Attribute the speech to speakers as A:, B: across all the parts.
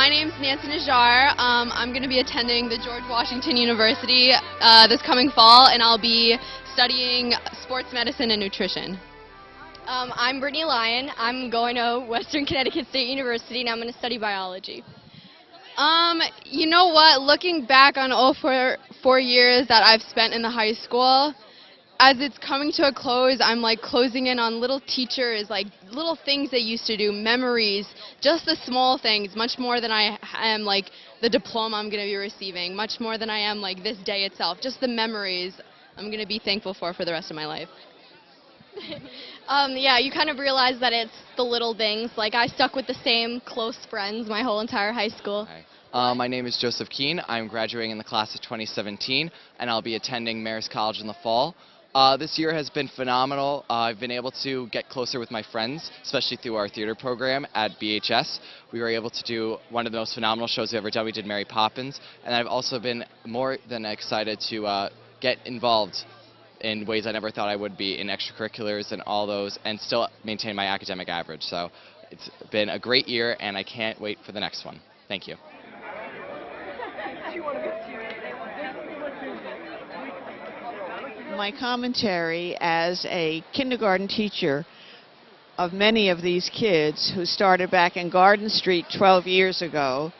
A: My name's Nancy Najjar. I'm going to be attending the George Washington University this coming fall, and I'll be studying sports medicine and nutrition.
B: I'm Brittany Lyon. I'm going to Western Connecticut State University, and I'm going to study biology.
A: You know what? Looking back on all 4 years that I've spent in the high school, as it's coming to a close, I'm like closing in on little teachers, like little things they used to do, memories, just the small things, much more than I am like the diploma I'm going to be receiving, much more than I am like this day itself. Just the memories I'm going to be thankful for the rest of my life.
B: Yeah, you kind of realize that it's the little things. Like, I stuck with the same close friends my whole entire high school.
C: Hi. My name is Joseph Keene. I'm graduating in the class of 2017, and I'll be attending Marist College in the fall. This year has been phenomenal. I've been able to get closer with my friends, especially through our theater program at BHS. We were able to do one of the most phenomenal shows we've ever done. We did Mary Poppins, and I've also been more than excited to get involved in ways I never thought I would be in extracurriculars and all those, and still maintain my academic average. So it's been a great year, and I can't wait for the next one. Thank you.
D: My commentary as a kindergarten teacher of many of these kids who started back in Garden Street 12 years ago.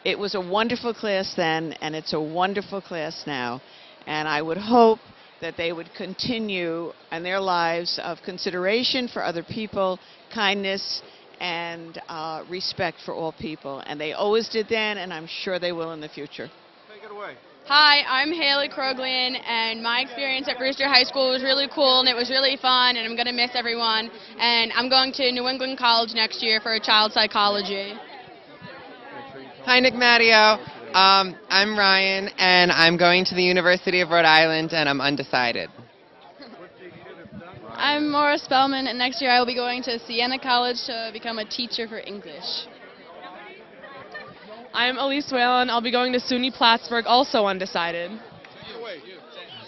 D: It was a wonderful class then, and it's a wonderful class now. And I would hope that they would continue in their lives of consideration for other people, kindness, and respect for all people. And they always did then, and I'm sure they will in the future.
E: Take it away.
A: Hi, I'm Haley Kroglin, and my experience at Brewster High School was really cool, and it was really fun, and I'm going to miss everyone. And I'm going to New England College next year for child psychology.
F: Hi, Nick Matteo. I'm Ryan, and I'm going to the University of Rhode Island, and I'm undecided.
A: I'm Maura Spellman, and next year I will be going to Siena College to become a teacher for English.
G: I'm Elise Whalen. I'll be going to SUNY Plattsburgh, also undecided.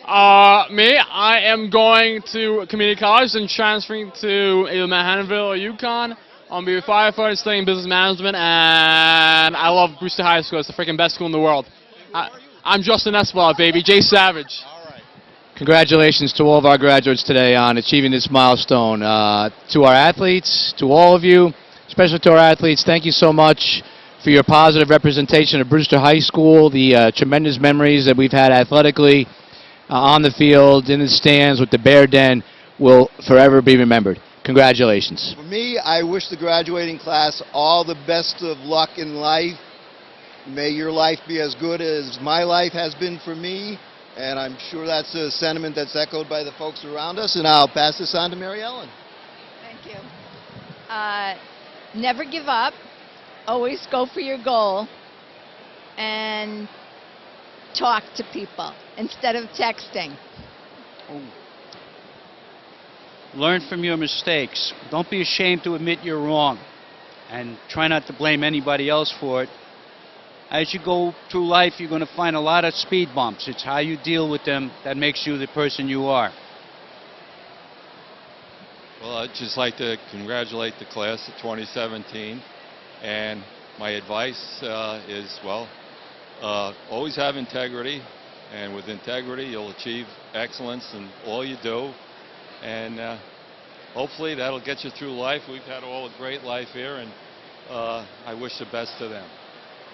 H: I am going to community college and transferring to either Manhattanville or UConn. I'll be a firefighter studying business management, and I love Brewster High School. It's the freaking best school in the world. I'm Justin Espoir, baby. Jay Savage.
I: Congratulations to all of our graduates today on achieving this milestone. To our athletes, to all of you, especially to our athletes, thank you so much for your positive representation of Brewster High School, the tremendous memories that we've had athletically, on the field, in the stands, with the Bear Den, will forever be remembered. Congratulations.
E: For me, I wish the graduating class all the best of luck in life. May your life be as good as my life has been for me, and I'm sure that's a sentiment that's echoed by the folks around us, and I'll pass this on to Mary Ellen.
J: Thank you. Never give up. Always go for your goal, and talk to people instead of texting.
K: Learn from your mistakes. Don't be ashamed to admit you're wrong, and try not to blame anybody else for it. As you go through life, you're going to find a lot of speed bumps. It's how you deal with them that makes you the person you are.
L: Well, I'd just like to congratulate the class of 2017. And my advice is, well, always have integrity, and with integrity you'll achieve excellence in all you do, and hopefully that'll get you through life. We've had all a great life here, and I wish the best to them.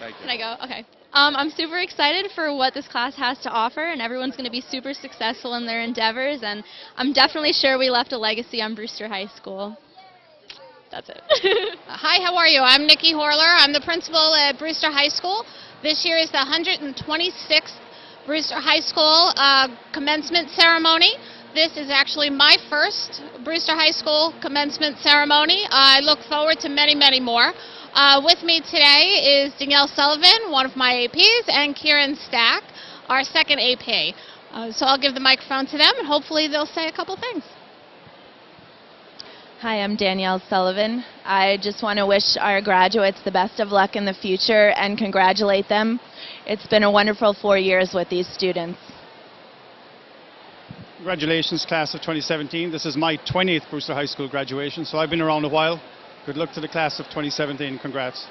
L: Thank you.
A: Can I go? Okay. I'm super excited for what this class has to offer, and everyone's going to be super successful in their endeavors, and I'm definitely sure we left a legacy on Brewster High School. That's it.
M: Hi, how are you? I'm Nikki Horler. I'm the principal at Brewster High School. This year is the 126th Brewster High School commencement ceremony. This is actually my first Brewster High School commencement ceremony. I look forward to many, many more. With me today is Danielle Sullivan, one of my APs, and Kieran Stack, our second AP. So I'll give the microphone to them, and hopefully they'll say a couple things.
N: Hi, I'm Danielle Sullivan. I just want to wish our graduates the best of luck in the future and congratulate them. It's been a wonderful 4 years with these students.
O: Congratulations, class of 2017. This is my 20th Brewster High School graduation, so I've been around a while. Good luck to the class of 2017. Congrats.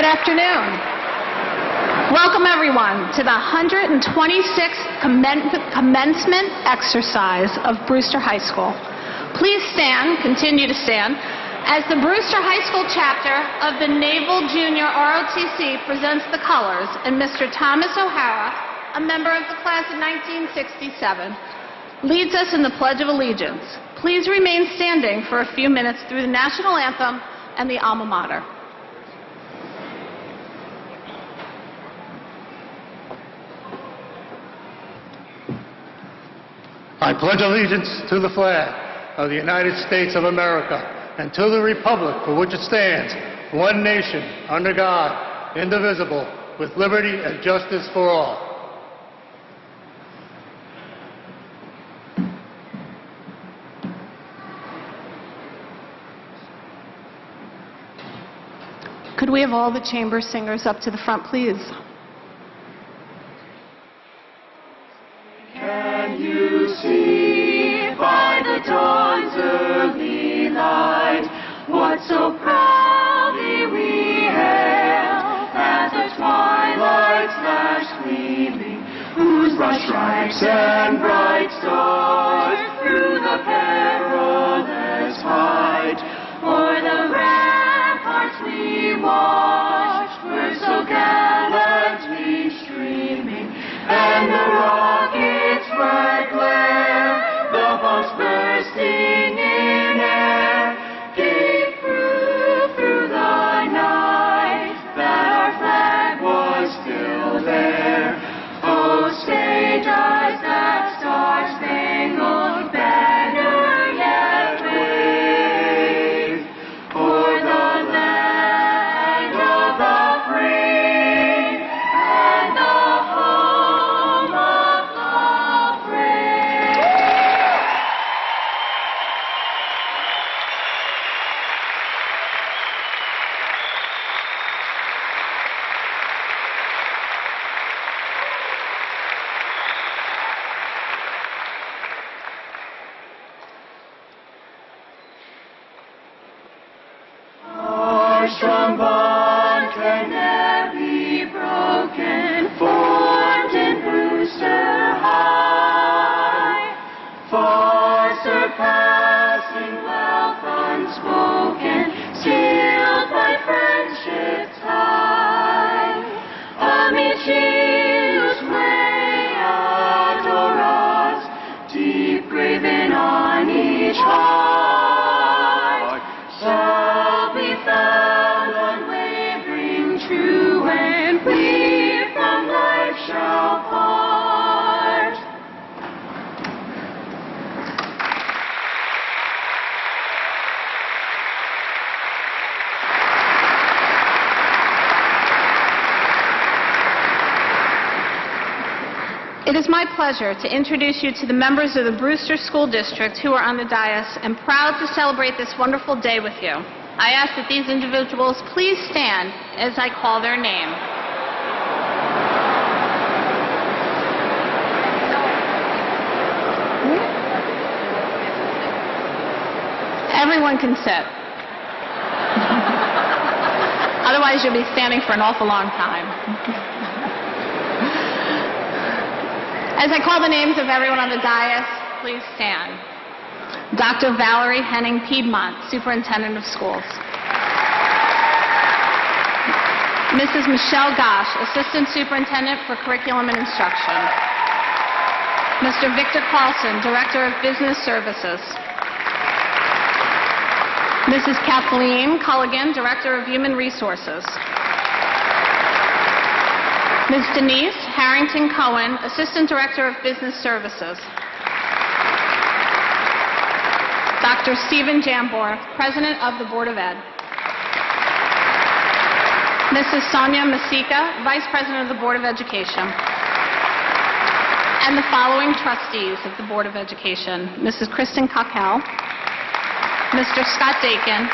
P: Good afternoon. Welcome, everyone, to the 126th commencement exercise of Brewster High School. Please stand, continue to stand, as the Brewster High School chapter of the Naval Junior ROTC presents the colors, and Mr. Thomas O'Hara, a member of the class of 1967, leads us in the Pledge of Allegiance. Please remain standing for a few minutes through the national anthem and the alma mater.
Q: I pledge allegiance to the flag of the United States of America and to the republic for which it stands, one nation, under God, indivisible, with liberty and justice for all.
P: Could we have all the chamber singers up to the front, please?
R: Can you see by the dawn's early light what so proudly we hail at the twilight's last gleaming, whose broad stripes and bright stars through the perilous fight o'er the ramparts we watched were so gallantly streaming, and the rockets' bright glare, the bombs bursting in air, gave proof through the night that our flag was still there. Oh, say does that star-spangled banner yet wave o'er the land of the free and the home of the brave? Our strong bond can never be broken, formed in Brewster High, far surpassing wealth unspoken, sealed by friendship's tie. Amicius way adore us, deep graven on each heart, shall be found unwavering true, and we from life shall part.
P: It is my pleasure to introduce you to the members of the Brewster School District who are on the dais and proud to celebrate this wonderful day with you. I ask that these individuals please stand as I call their name. Everyone can sit. Otherwise, you'll be standing for an awful long time. As I call the names of everyone on the dais, please stand. Dr. Valerie Henning, Piedmonte, Superintendent of Schools. Mrs. Michelle Gosh, Assistant Superintendent for Curriculum and Instruction. Mr. Victor Carlson, Director of Business Services. Mrs. Kathleen Culligan, Director of Human Resources. Ms. Denise Harrington Cohen, Assistant Director of Business Services. Dr. Stephen Jambor, President of the Board of Ed. Mrs. Sonia Masika, Vice President of the Board of Education. And the following trustees of the Board of Education: Mrs. Kristen Cockell, Mr. Scott Dakin,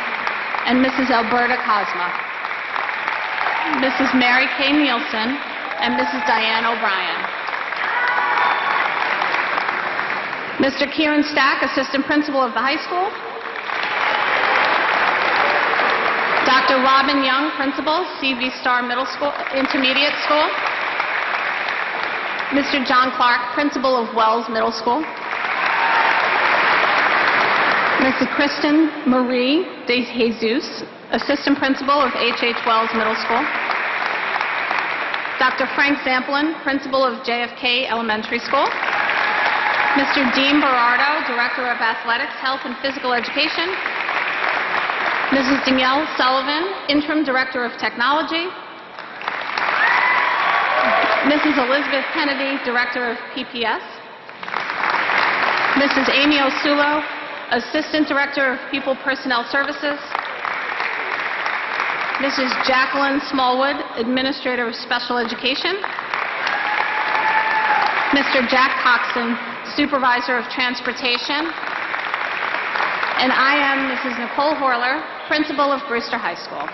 P: and Mrs. Alberta Cosma. Mrs. Mary Kay Nielsen and Mrs. Diane O'Brien. Mr. Kieran Stack, Assistant Principal of the high school. Dr. Robin Young, Principal, CV Star Middle School, Intermediate School. Mr. John Clark, Principal of Wells Middle School. Mrs. Kristen Marie De Jesus, Assistant Principal of H.H. Wells Middle School. Dr. Frank Zamplin, Principal of JFK Elementary School. Mr. Dean Berardo, Director of Athletics, Health and Physical Education. Mrs. Danielle Sullivan, Interim Director of Technology. Mrs. Elizabeth Kennedy, Director of PPS. Mrs. Amy Osulo, Assistant Director of People Personnel Services. Mrs. Jacqueline Smallwood, Administrator of Special Education. Mr. Jack Coxon, Supervisor of Transportation. And I am Mrs. Nicole Horler, Principal of Brewster High School.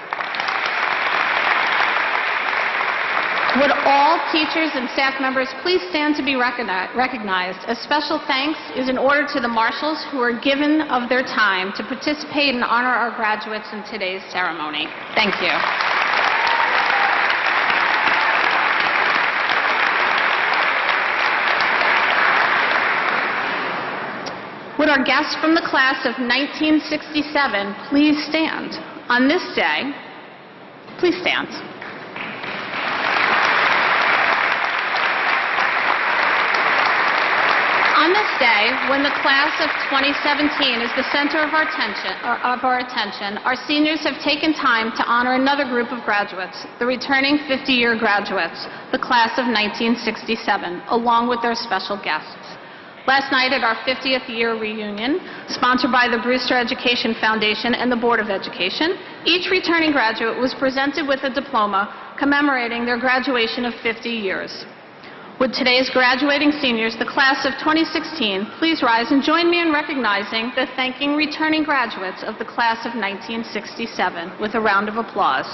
P: Would all teachers and staff members please stand to be recognized? A special thanks is in order to the marshals who are given of their time to participate and honor our graduates in today's ceremony. Thank you. Would our guests from the class of 1967 please stand? On this day, please stand. On this day, when the class of 2017 is the center of our attention, our seniors have taken time to honor another group of graduates, the returning 50-year graduates, the class of 1967, along with their special guests. Last night at our 50th year reunion, sponsored by the Brewster Education Foundation and the Board of Education, each returning graduate was presented with a diploma commemorating their graduation of 50 years. Would today's graduating seniors, the class of 2016, please rise and join me in recognizing the thanking returning graduates of the class of 1967 with a round of applause.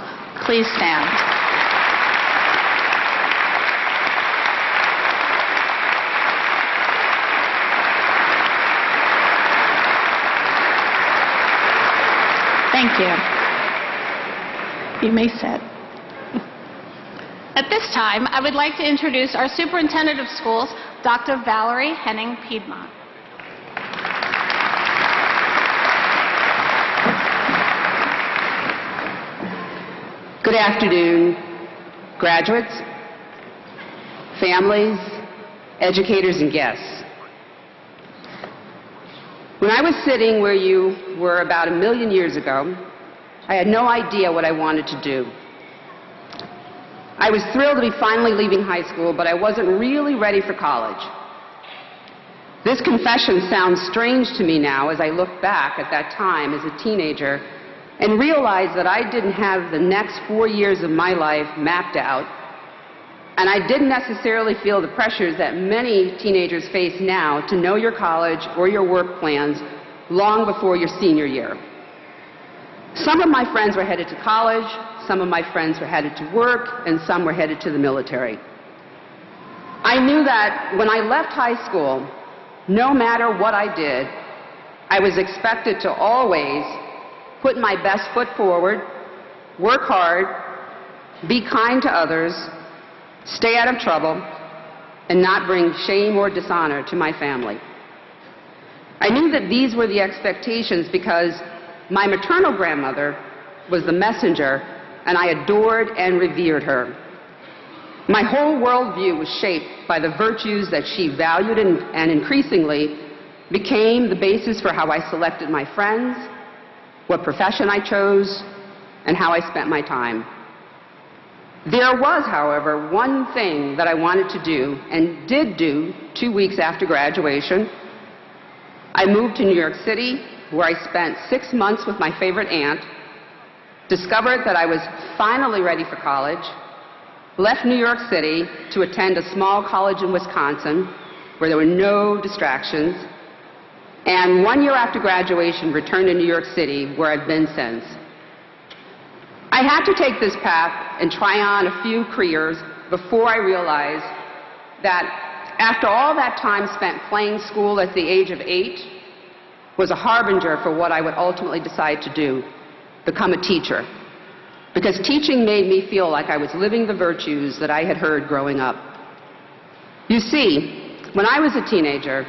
P: Please stand. Thank you. You may sit. At this time, I would like to introduce our Superintendent of Schools, Dr. Valerie Henning Piedmonte.
S: Good afternoon, graduates, families, educators, and guests. When I was sitting where you were about 1 million years ago, I had no idea what I wanted to do. I was thrilled to be finally leaving high school, but I wasn't really ready for college. This confession sounds strange to me now as I look back at that time as a teenager and realize that I didn't have the next 4 years of my life mapped out, and I didn't necessarily feel the pressures that many teenagers face now to know your college or your work plans long before your senior year. Some of my friends were headed to college, some of my friends were headed to work, and some were headed to the military. I knew that when I left high school, no matter what I did, I was expected to always put my best foot forward, work hard, be kind to others, stay out of trouble, and not bring shame or dishonor to my family. I knew that these were the expectations because my maternal grandmother was the messenger, and I adored and revered her. My whole worldview was shaped by the virtues that she valued and increasingly became the basis for how I selected my friends, what profession I chose, and how I spent my time. There was, however, one thing that I wanted to do and did do 2 weeks after graduation. I moved to New York City, where I spent 6 months with my favorite aunt, discovered that I was finally ready for college, left New York City to attend a small college in Wisconsin where there were no distractions, and 1 year after graduation returned to New York City, where I've been since. I had to take this path and try on a few careers before I realized that after all that time spent playing school at the age of 8 was a harbinger for what I would ultimately decide to do, become a teacher. because teaching made me feel like I was living the virtues that I had heard growing up. You see, when I was a teenager,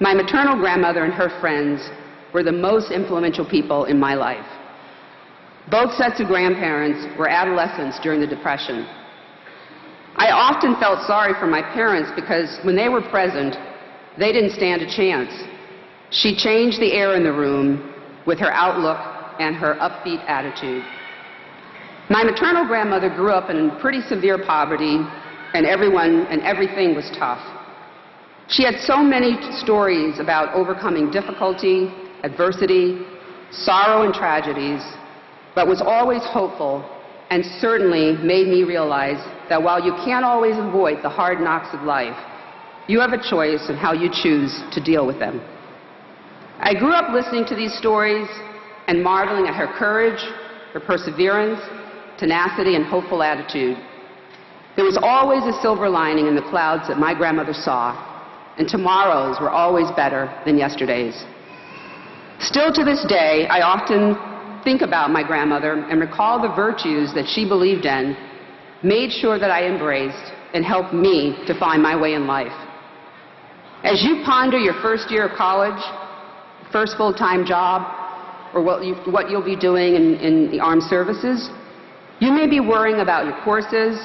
S: my maternal grandmother and her friends were the most influential people in my life. Both sets of grandparents were adolescents during the Depression. I often felt sorry for my parents because when they were present, they didn't stand a chance. She changed the air in the room with her outlook and her upbeat attitude. My maternal grandmother grew up in pretty severe poverty, and everything was tough. She had so many stories about overcoming difficulty, adversity, sorrow, and tragedies, but was always hopeful and certainly made me realize that while you can't always avoid the hard knocks of life, you have a choice in how you choose to deal with them. I grew up listening to these stories and marveling at her courage, her perseverance, tenacity, and hopeful attitude. There was always a silver lining in the clouds that my grandmother saw, and tomorrows were always better than yesterdays. Still to this day, I often think about my grandmother and recall the virtues that she believed in, made sure that I embraced, and helped me to find my way in life. As you ponder your first year of college, first full-time job, or what you'll be doing in the armed services, you may be worrying about your courses,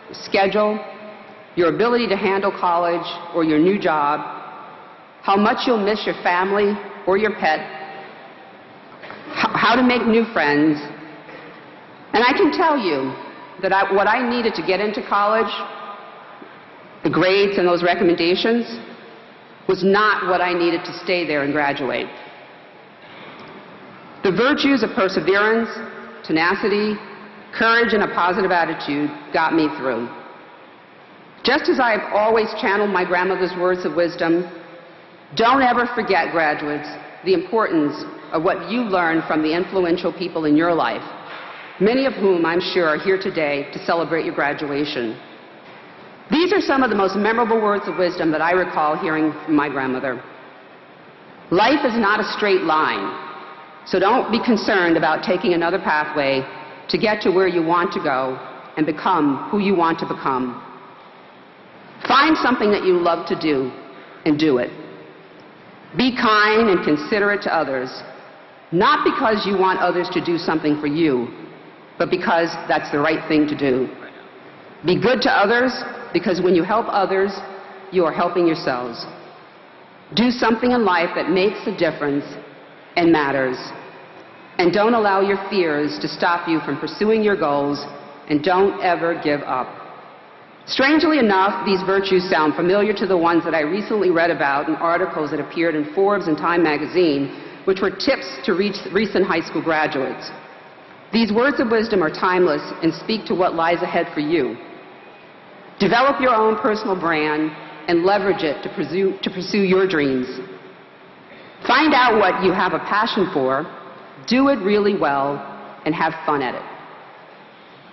S: your schedule, your ability to handle college or your new job, how much you'll miss your family or your pet, how to make new friends. And I can tell you that what I needed to get into college, the grades and those recommendations, was not what I needed to stay there and graduate. The virtues of perseverance, tenacity, courage, and a positive attitude got me through. Just as I have always channeled my grandmother's words of wisdom, don't ever forget, graduates, the importance of what you learned from the influential people in your life, many of whom I'm sure are here today to celebrate your graduation. These are some of the most memorable words of wisdom that I recall hearing from my grandmother. Life is not a straight line, so don't be concerned about taking another pathway to get to where you want to go and become who you want to become. Find something that you love to do and do it. Be kind and considerate to others, not because you want others to do something for you, but because that's the right thing to do. Be good to others, because when you help others, you are helping yourselves. Do something in life that makes a difference and matters. And don't allow your fears to stop you from pursuing your goals, and don't ever give up. Strangely enough, these virtues sound familiar to the ones that I recently read about in articles that appeared in Forbes and Time magazine, which were tips to recent high school graduates. These words of wisdom are timeless and speak to what lies ahead for you. Develop your own personal brand and leverage it to pursue your dreams. Find out what you have a passion for, do it really well, and have fun at it.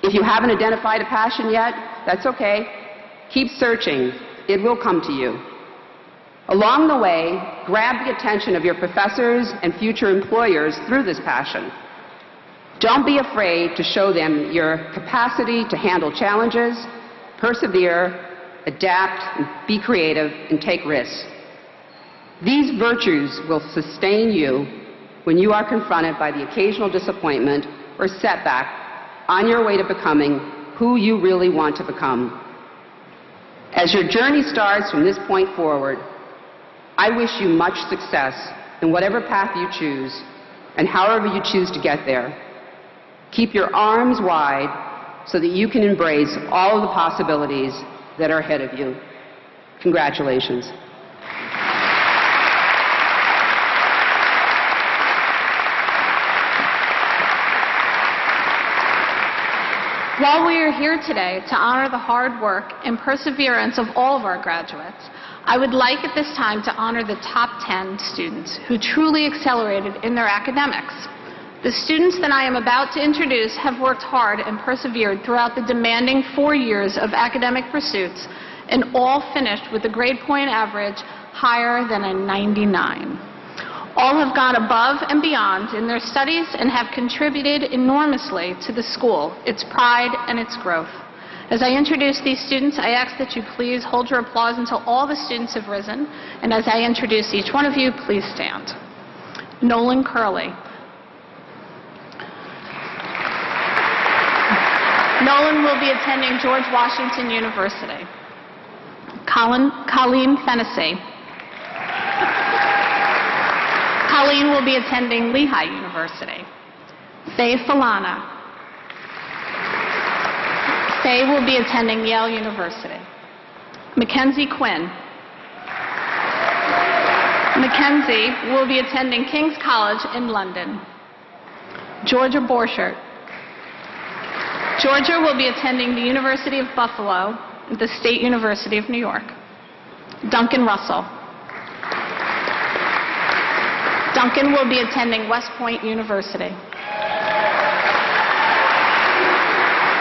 S: If you haven't identified a passion yet, that's okay. Keep searching. It will come to you. Along the way, grab the attention of your professors and future employers through this passion. Don't be afraid to show them your capacity to handle challenges, persevere, adapt, and be creative, and take risks. These virtues will sustain you when you are confronted by the occasional disappointment or setback on your way to becoming who you really want to become. As your journey starts from this point forward, I wish you much success in whatever path you choose and however you choose to get there. Keep your arms wide so that you can embrace all of the possibilities that are ahead of you. Congratulations.
P: While we are here today to honor the hard work and perseverance of all of our graduates, I would like at this time to honor the top 10 students who truly accelerated in their academics. The students that I am about to introduce have worked hard and persevered throughout the demanding 4 years of academic pursuits, and all finished with a grade point average higher than a 99. All have gone above and beyond in their studies and have contributed enormously to the school, its pride and its growth. As I introduce these students, I ask that you please hold your applause until all the students have risen. And as I introduce each one of you, please stand. Nolan Curley. Nolan will be attending George Washington University. Colleen Fennessy. Colleen will be attending Lehigh University. Faye Falana. Faye will be attending Yale University. Mackenzie Quinn. Mackenzie will be attending King's College in London. Georgia Borchert. Georgia will be attending the University of Buffalo, the State University of New York. Duncan Russell. Duncan will be attending West Point University.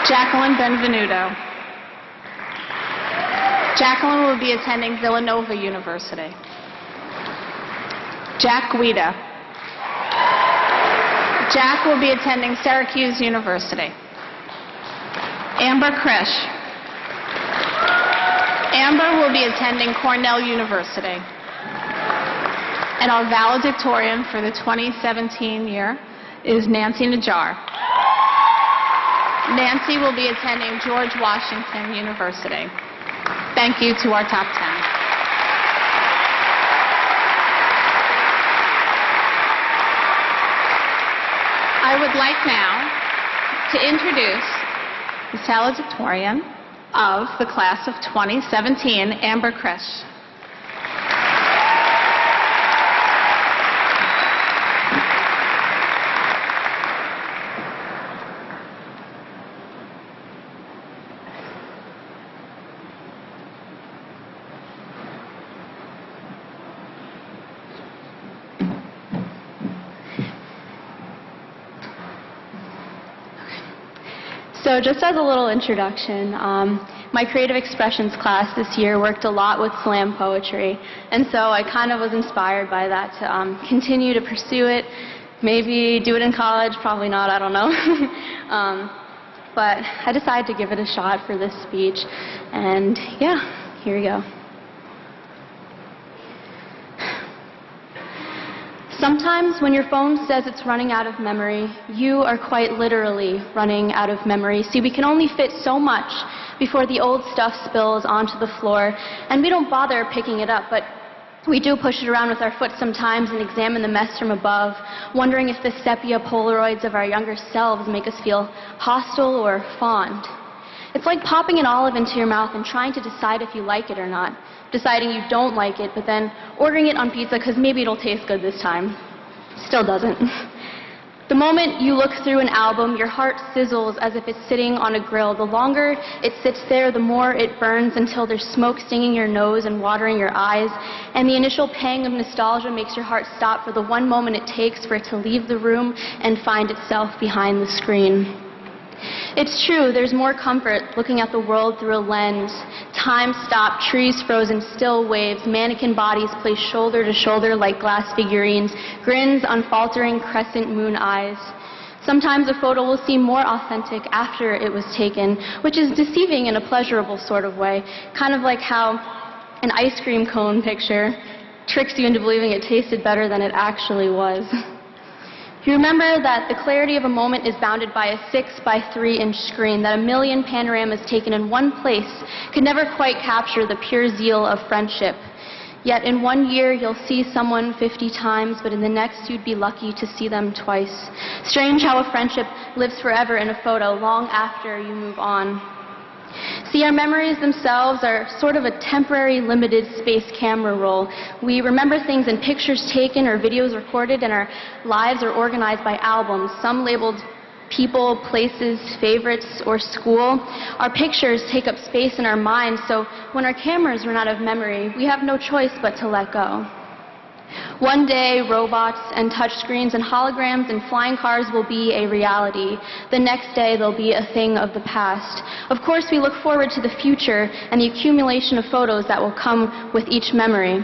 P: Jacqueline Benvenuto. Jacqueline will be attending Villanova University. Jack Guida. Jack will be attending Syracuse University. Amber Krisch. Amber will be attending Cornell University. And our valedictorian for the 2017 year is Nancy Najjar. Nancy will be attending George Washington University. Thank you to our top 10. I would like now to introduce the valedictorian of the class of 2017, Amber Krisch.
T: So just as a little introduction, my creative expressions class this year worked a lot with slam poetry, and so I kind of was inspired by that to continue to pursue it, maybe do it in college, probably not, I don't know. But I decided to give it a shot for this speech, and yeah, here we go. Sometimes when your phone says it's running out of memory, you are quite literally running out of memory. See, we can only fit so much before the old stuff spills onto the floor, and we don't bother picking it up, but we do push it around with our foot sometimes and examine the mess from above, wondering if the sepia Polaroids of our younger selves make us feel hostile or fond. It's like popping an olive into your mouth and trying to decide if you like it or not. Deciding you don't like it, but then ordering it on pizza because maybe it'll taste good this time. Still doesn't. The moment you look through an album, your heart sizzles as if it's sitting on a grill. The longer it sits there, the more it burns until there's smoke stinging your nose and watering your eyes. And the initial pang of nostalgia makes your heart stop for the one moment it takes for it to leave the room and find itself behind the screen. It's true, there's more comfort looking at the world through a lens. Time stopped, trees frozen, still waves, mannequin bodies placed shoulder to shoulder like glass figurines, grins, unfaltering crescent moon eyes. Sometimes a photo will seem more authentic after it was taken, which is deceiving in a pleasurable sort of way, kind of like how an ice cream cone picture tricks you into believing it tasted better than it actually was. You remember that the clarity of a moment is bounded by a 6x3-inch screen, that a million panoramas taken in one place could never quite capture the pure zeal of friendship. Yet in 1 year you'll see someone 50 times, but in the next you'd be lucky to see them twice. Strange how a friendship lives forever in a photo long after you move on. See, our memories themselves are sort of a temporary limited space camera roll. We remember things in pictures taken or videos recorded, and our lives are organized by albums, some labeled people, places, favorites, or school. Our pictures take up space in our minds, so when our cameras run out of memory, we have no choice but to let go. One day, robots and touchscreens and holograms and flying cars will be a reality. The next day, they'll be a thing of the past. Of course, we look forward to the future and the accumulation of photos that will come with each memory.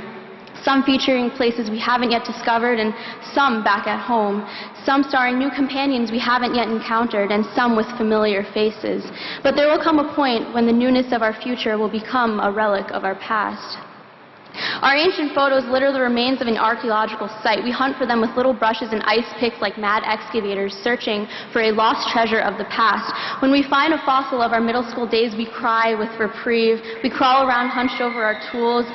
T: some featuring places we haven't yet discovered and some back at home, some starring new companions we haven't yet encountered and some with familiar faces. But there will come a point when the newness of our future will become a relic of our past. Our ancient photos litter the remains of an archaeological site. We hunt for them with little brushes and ice picks like mad excavators searching for a lost treasure of the past. When we find a fossil of our middle school days, we cry with reprieve. We crawl around hunched over our tools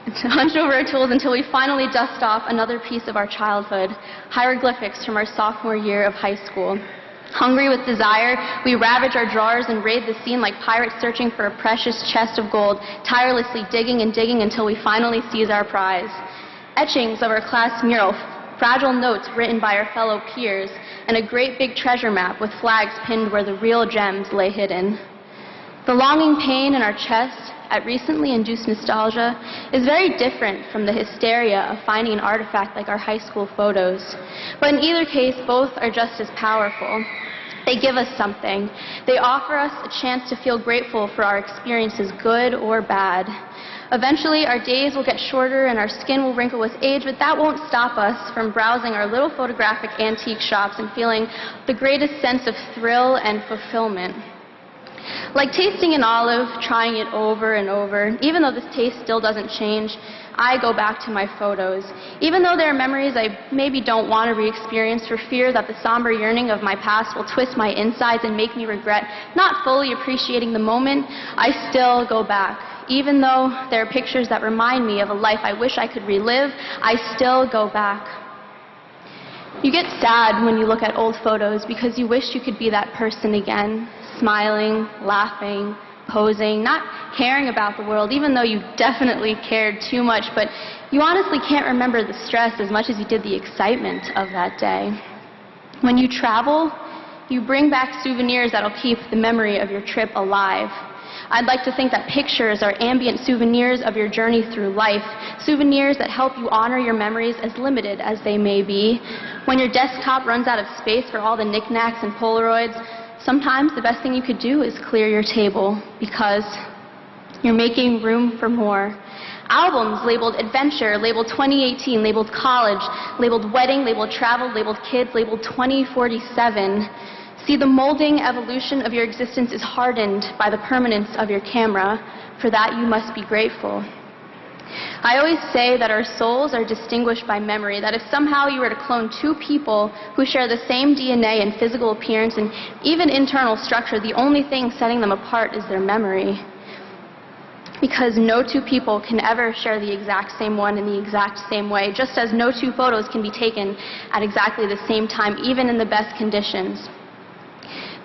T: until we finally dust off another piece of our childhood, hieroglyphics from our sophomore year of high school. Hungry with desire, we ravage our drawers and raid the scene like pirates searching for a precious chest of gold, tirelessly digging and digging until we finally seize our prize. Etchings of our class mural, fragile notes written by our fellow peers, and a great big treasure map with flags pinned where the real gems lay hidden. The longing pain in our chest at recently induced nostalgia is very different from the hysteria of finding an artifact like our high school photos. But in either case, both are just as powerful. They give us something. They offer us a chance to feel grateful for our experiences, good or bad. Eventually, our days will get shorter and our skin will wrinkle with age, but that won't stop us from browsing our little photographic antique shops and feeling the greatest sense of thrill and fulfillment. Like tasting an olive, trying it over and over, even though this taste still doesn't change, I go back to my photos. Even though there are memories I maybe don't want to re-experience for fear that the somber yearning of my past will twist my insides and make me regret not fully appreciating the moment, I still go back. Even though there are pictures that remind me of a life I wish I could relive, I still go back. You get sad when you look at old photos because you wish you could be that person again, smiling, laughing, posing, not caring about the world, even though you definitely cared too much, but you honestly can't remember the stress as much as you did the excitement of that day. When you travel, you bring back souvenirs that'll keep the memory of your trip alive. I'd like to think that pictures are ambient souvenirs of your journey through life, souvenirs that help you honor your memories as limited as they may be. When your desktop runs out of space for all the knickknacks and Polaroids, sometimes the best thing you could do is clear your table because you're making room for more. Albums labeled adventure, labeled 2018, labeled college, labeled wedding, labeled travel, labeled kids, labeled 2047. See, the molding evolution of your existence is hardened by the permanence of your camera. For that, you must be grateful. I always say that our souls are distinguished by memory, that if somehow you were to clone two people who share the same DNA and physical appearance and even internal structure, the only thing setting them apart is their memory. Because no two people can ever share the exact same one in the exact same way, just as no two photos can be taken at exactly the same time, even in the best conditions.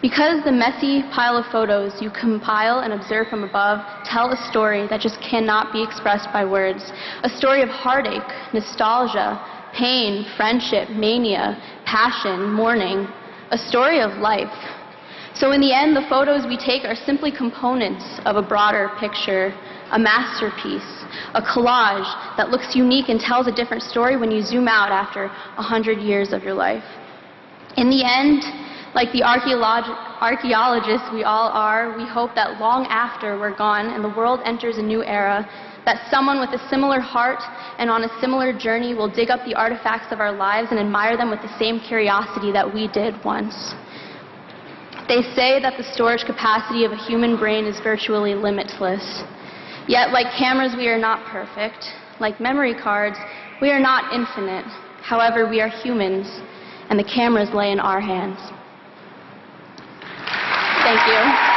T: Because the messy pile of photos you compile and observe from above tell a story that just cannot be expressed by words. A story of heartache, nostalgia, pain, friendship, mania, passion, mourning. A story of life. So in the end, the photos we take are simply components of a broader picture, a masterpiece, a collage that looks unique and tells a different story when you zoom out after 100 years of your life. In the end, like the archaeologists we all are, we hope that long after we're gone and the world enters a new era, that someone with a similar heart and on a similar journey will dig up the artifacts of our lives and admire them with the same curiosity that we did once. They say that the storage capacity of a human brain is virtually limitless. Yet, like cameras, we are not perfect. Like memory cards, we are not infinite. However, we are humans, and the cameras lay in our hands. Thank you.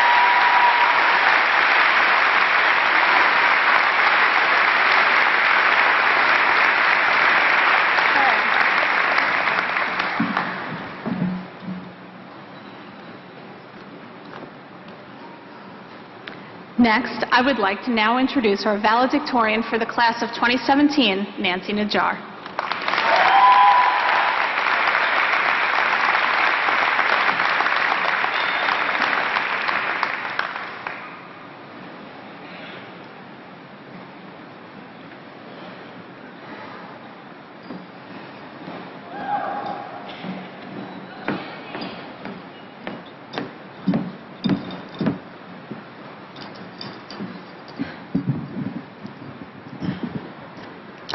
P: Next, I would like to now introduce our valedictorian for the class of 2017, Nancy Najjar.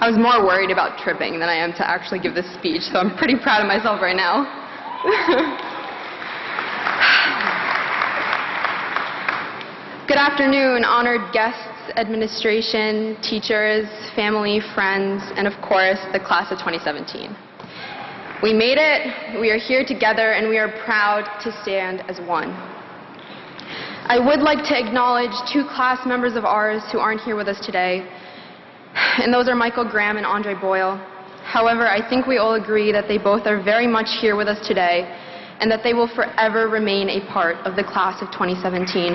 A: I was more worried about tripping than I am to actually give this speech, so I'm pretty proud of myself right now. Good afternoon, honored guests, administration, teachers, family, friends, and of course, the class of 2017. We made it, we are here together, and we are proud to stand as one. I would like to acknowledge two class members of ours who aren't here with us today, and those are Michael Graham and Andre Boyle. However, I think we all agree that they both are very much here with us today, and that they will forever remain a part of the class of 2017.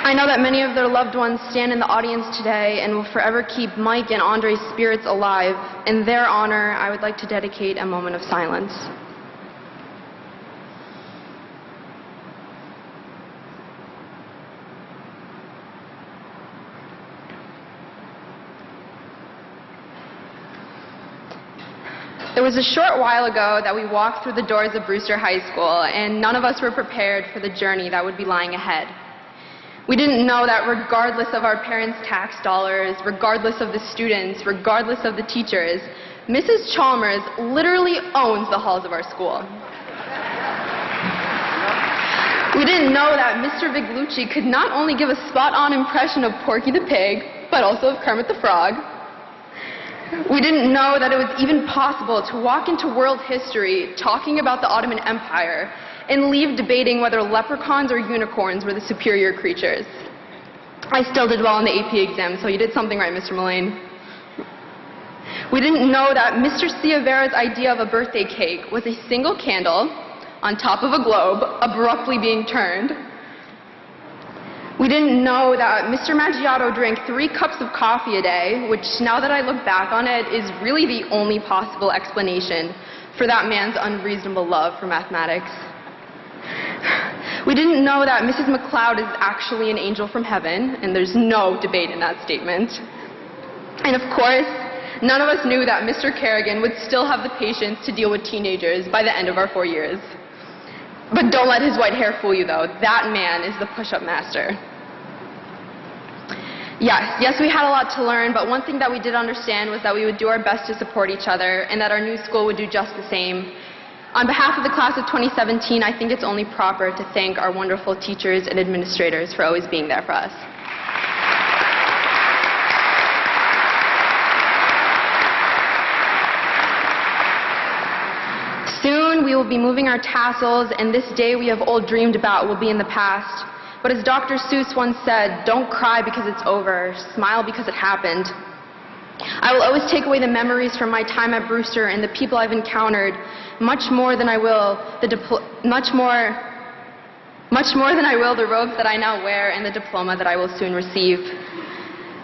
A: I know that many of their loved ones stand in the audience today and will forever keep Mike and Andre's spirits alive. In their honor, I would like to dedicate a moment of silence. There was a short while ago that we walked through the doors of Brewster High School, and none of us were prepared for the journey that would be lying ahead. We didn't know that regardless of our parents' tax dollars, regardless of the students, regardless of the teachers, Mrs. Chalmers literally owns the halls of our school. We didn't know that Mr. Viglucci could not only give a spot-on impression of Porky the Pig, but also of Kermit the Frog. We didn't know that it was even possible to walk into world history talking about the Ottoman Empire and leave debating whether leprechauns or unicorns were the superior creatures. I still did well on the AP exam, so you did something right, Mr. Mullane. We didn't know that Mr. Ciavera's idea of a birthday cake was a single candle on top of a globe abruptly being turned. We didn't know that Mr. Najjar drank 3 cups of coffee a day, which now that I look back on it is really the only possible explanation for that man's unreasonable love for mathematics. We didn't know that Mrs. McLeod is actually an angel from heaven, and there's no debate in that statement. And of course, none of us knew that Mr. Kerrigan would still have the patience to deal with teenagers by the end of our 4 years. But don't let his white hair fool you, though. That man is the push-up master. Yes, we had a lot to learn, but one thing that we did understand was that we would do our best to support each other, and that our new school would do just the same. On behalf of the class of 2017, I think it's only proper to thank our wonderful teachers and administrators for always being there for us. Soon we will be moving our tassels, and this day we have all dreamed about will be in the past. But as Dr. Seuss once said, don't cry because it's over, smile because it happened. I will always take away the memories from my time at Brewster and the people I've encountered, much more than I will the robes that I now wear and the diploma that I will soon receive.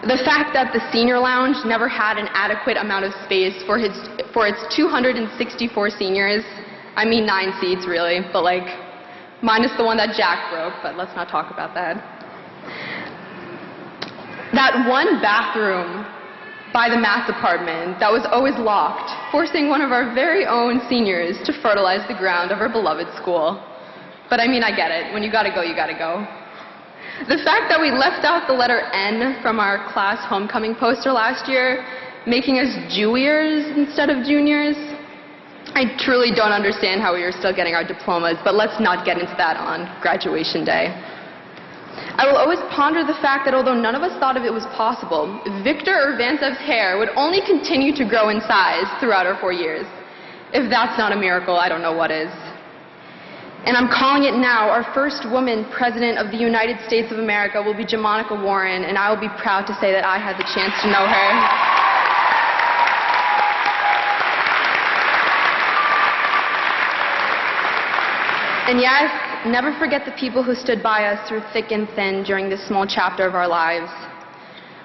A: The fact that the senior lounge never had an adequate amount of space for its 264 seniors, I mean 9 seats really, but like minus the one that Jack broke, but let's not talk about that. That one bathroom by the math department that was always locked, forcing one of our very own seniors to fertilize the ground of our beloved school. But I mean, I get it. When you gotta go, you gotta go. The fact that we left out the letter N from our class homecoming poster last year, making us Jewiers instead of juniors, I truly don't understand how we are still getting our diplomas, but let's not get into that on graduation day. I will always ponder the fact that although none of us thought of it was possible, Victor Urvantsev's hair would only continue to grow in size throughout our 4 years. If that's not a miracle, I don't know what is. And I'm calling it now. Our first woman president of the United States of America will be Jamonica Warren, and I will be proud to say that I had the chance to know her. And yes, never forget the people who stood by us through thick and thin during this small chapter of our lives.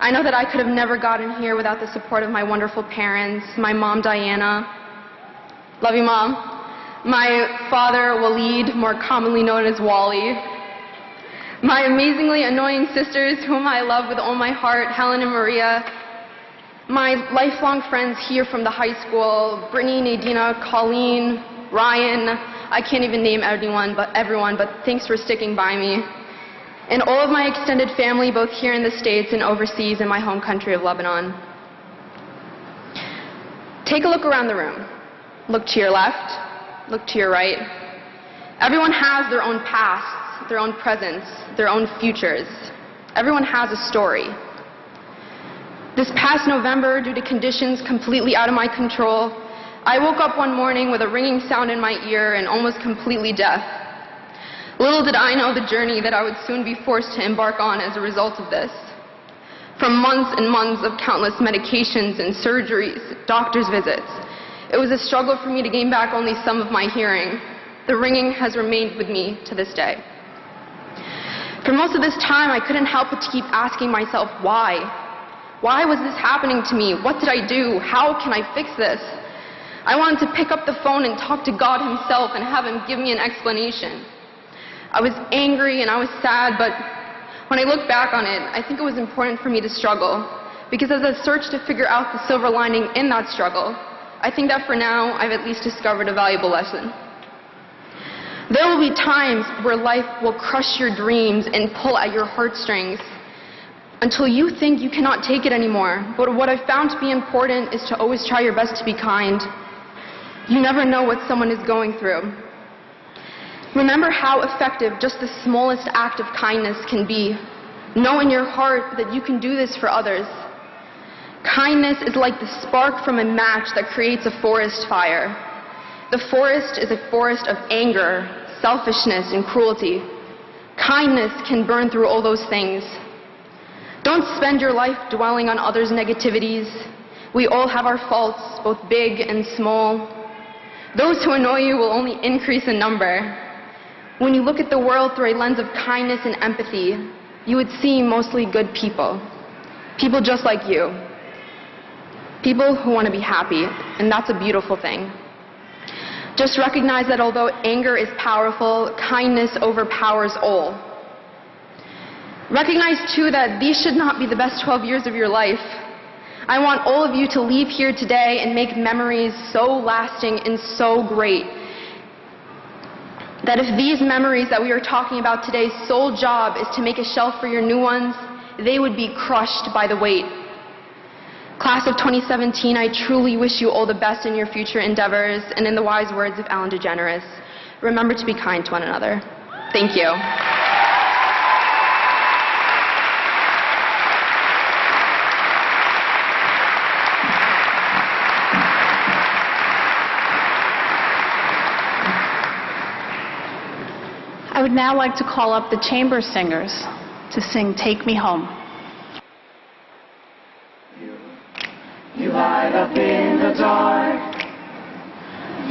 A: I know that I could have never gotten here without the support of my wonderful parents, my mom, Diana. Love you, Mom. My father, Waleed, more commonly known as Wally. My amazingly annoying sisters, whom I love with all my heart, Helen and Maria. My lifelong friends here from the high school, Brittany, Nadina, Colleen, Ryan, I can't even name everyone, but thanks for sticking by me. And all of my extended family, both here in the States and overseas in my home country of Lebanon. Take a look around the room. Look to your left, look to your right. Everyone has their own pasts, their own presents, their own futures. Everyone has a story. This past November, due to conditions completely out of my control, I woke up one morning with a ringing sound in my ear and almost completely deaf. Little did I know the journey that I would soon be forced to embark on as a result of this. From months and months of countless medications and surgeries, doctor's visits, it was a struggle for me to gain back only some of my hearing. The ringing has remained with me to this day. For most of this time, I couldn't help but to keep asking myself, why? Why was this happening to me? What did I do? How can I fix this? I wanted to pick up the phone and talk to God himself and have him give me an explanation. I was angry and I was sad, but when I look back on it, I think it was important for me to struggle, because as I searched to figure out the silver lining in that struggle, I think that for now, I've at least discovered a valuable lesson. There will be times where life will crush your dreams and pull at your heartstrings until you think you cannot take it anymore. But what I've found to be important is to always try your best to be kind. You never know what someone is going through. Remember how effective just the smallest act of kindness can be. Know in your heart that you can do this for others. Kindness is like the spark from a match that creates a forest fire. The forest is a forest of anger, selfishness, and cruelty. Kindness can burn through all those things. Don't spend your life dwelling on others' negativities. We all have our faults, both big and small. Those who annoy you will only increase in number. When you look at the world through a lens of kindness and empathy, you would see mostly good people. People just like you. People who want to be happy, and that's a beautiful thing. Just recognize that although anger is powerful, kindness overpowers all. Recognize too that these should not be the best 12 years of your life. I want all of you to leave here today and make memories so lasting and so great that if these memories that we are talking about today's sole job is to make a shelf for your new ones, they would be crushed by the weight. Class of 2017, I truly wish you all the best in your future endeavors, and in the wise words of Ellen DeGeneres, remember to be kind to one another. Thank you.
P: I would now like to call up the chamber singers to sing Take Me Home.
R: You light up in the dark.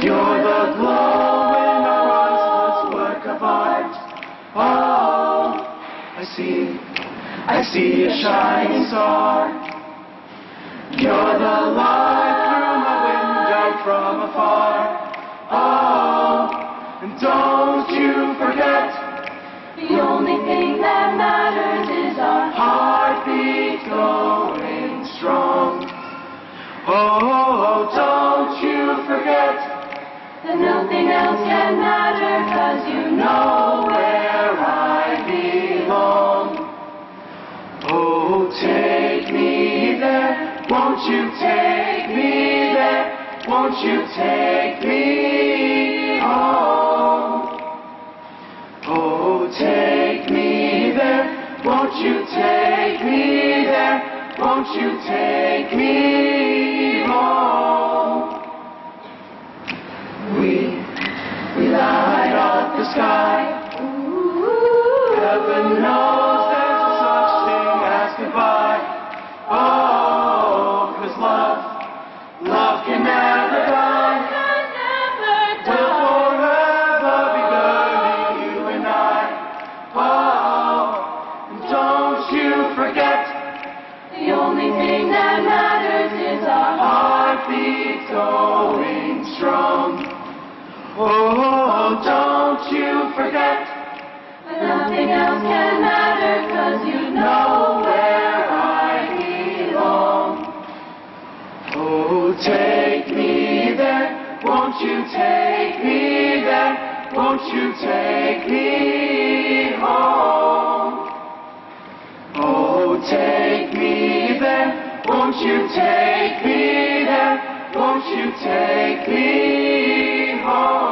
R: You're the glow in a priceless work of art. Oh, I see a shining star. You're the light through my window from afar. Oh, and don't you forget, the only thing that matters is our heartbeat going strong. Oh, don't you forget that nothing else can matter, 'cause you know where I belong. Oh, take me there, won't you take me there, won't you take me home? Oh, take me there, won't you take me there, won't you take me home? We light up the sky. Heaven knows there's no such thing as goodbye. Oh, 'cause love can never die. Will forever be burning, you and I. Oh, and don't you forget, the only thing that matters is our heartbeat going strong. Oh, don't you forget that nothing else can matter, 'cause you know where I belong. take me there? Won't you take me home? Oh, take me there. Won't you take me there? Won't you take me home?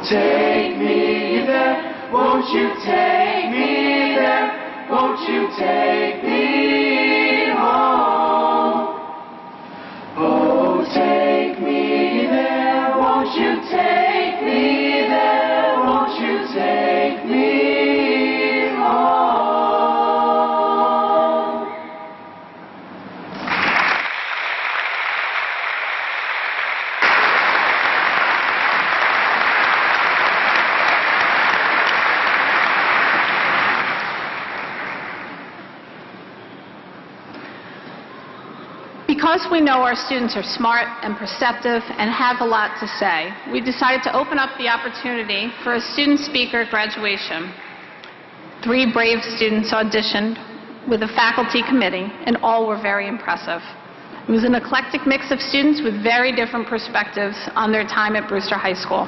R: Take me there, won't you take me there? Won't you take me home? Oh, take me there, won't you take me there? Won't you take me home?
P: Because we know our students are smart and perceptive and have a lot to say, we decided to open up the opportunity for a student speaker at graduation. 3 brave students auditioned with a faculty committee, and all were very impressive. It was an eclectic mix of students with very different perspectives on their time at Brewster High School.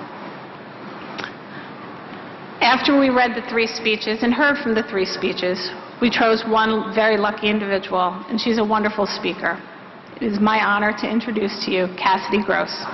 P: After we read the 3 speeches and heard from the 3 speeches, we chose one very lucky individual, and she's a wonderful speaker. It is my honor to introduce to you Cassidy Grosz.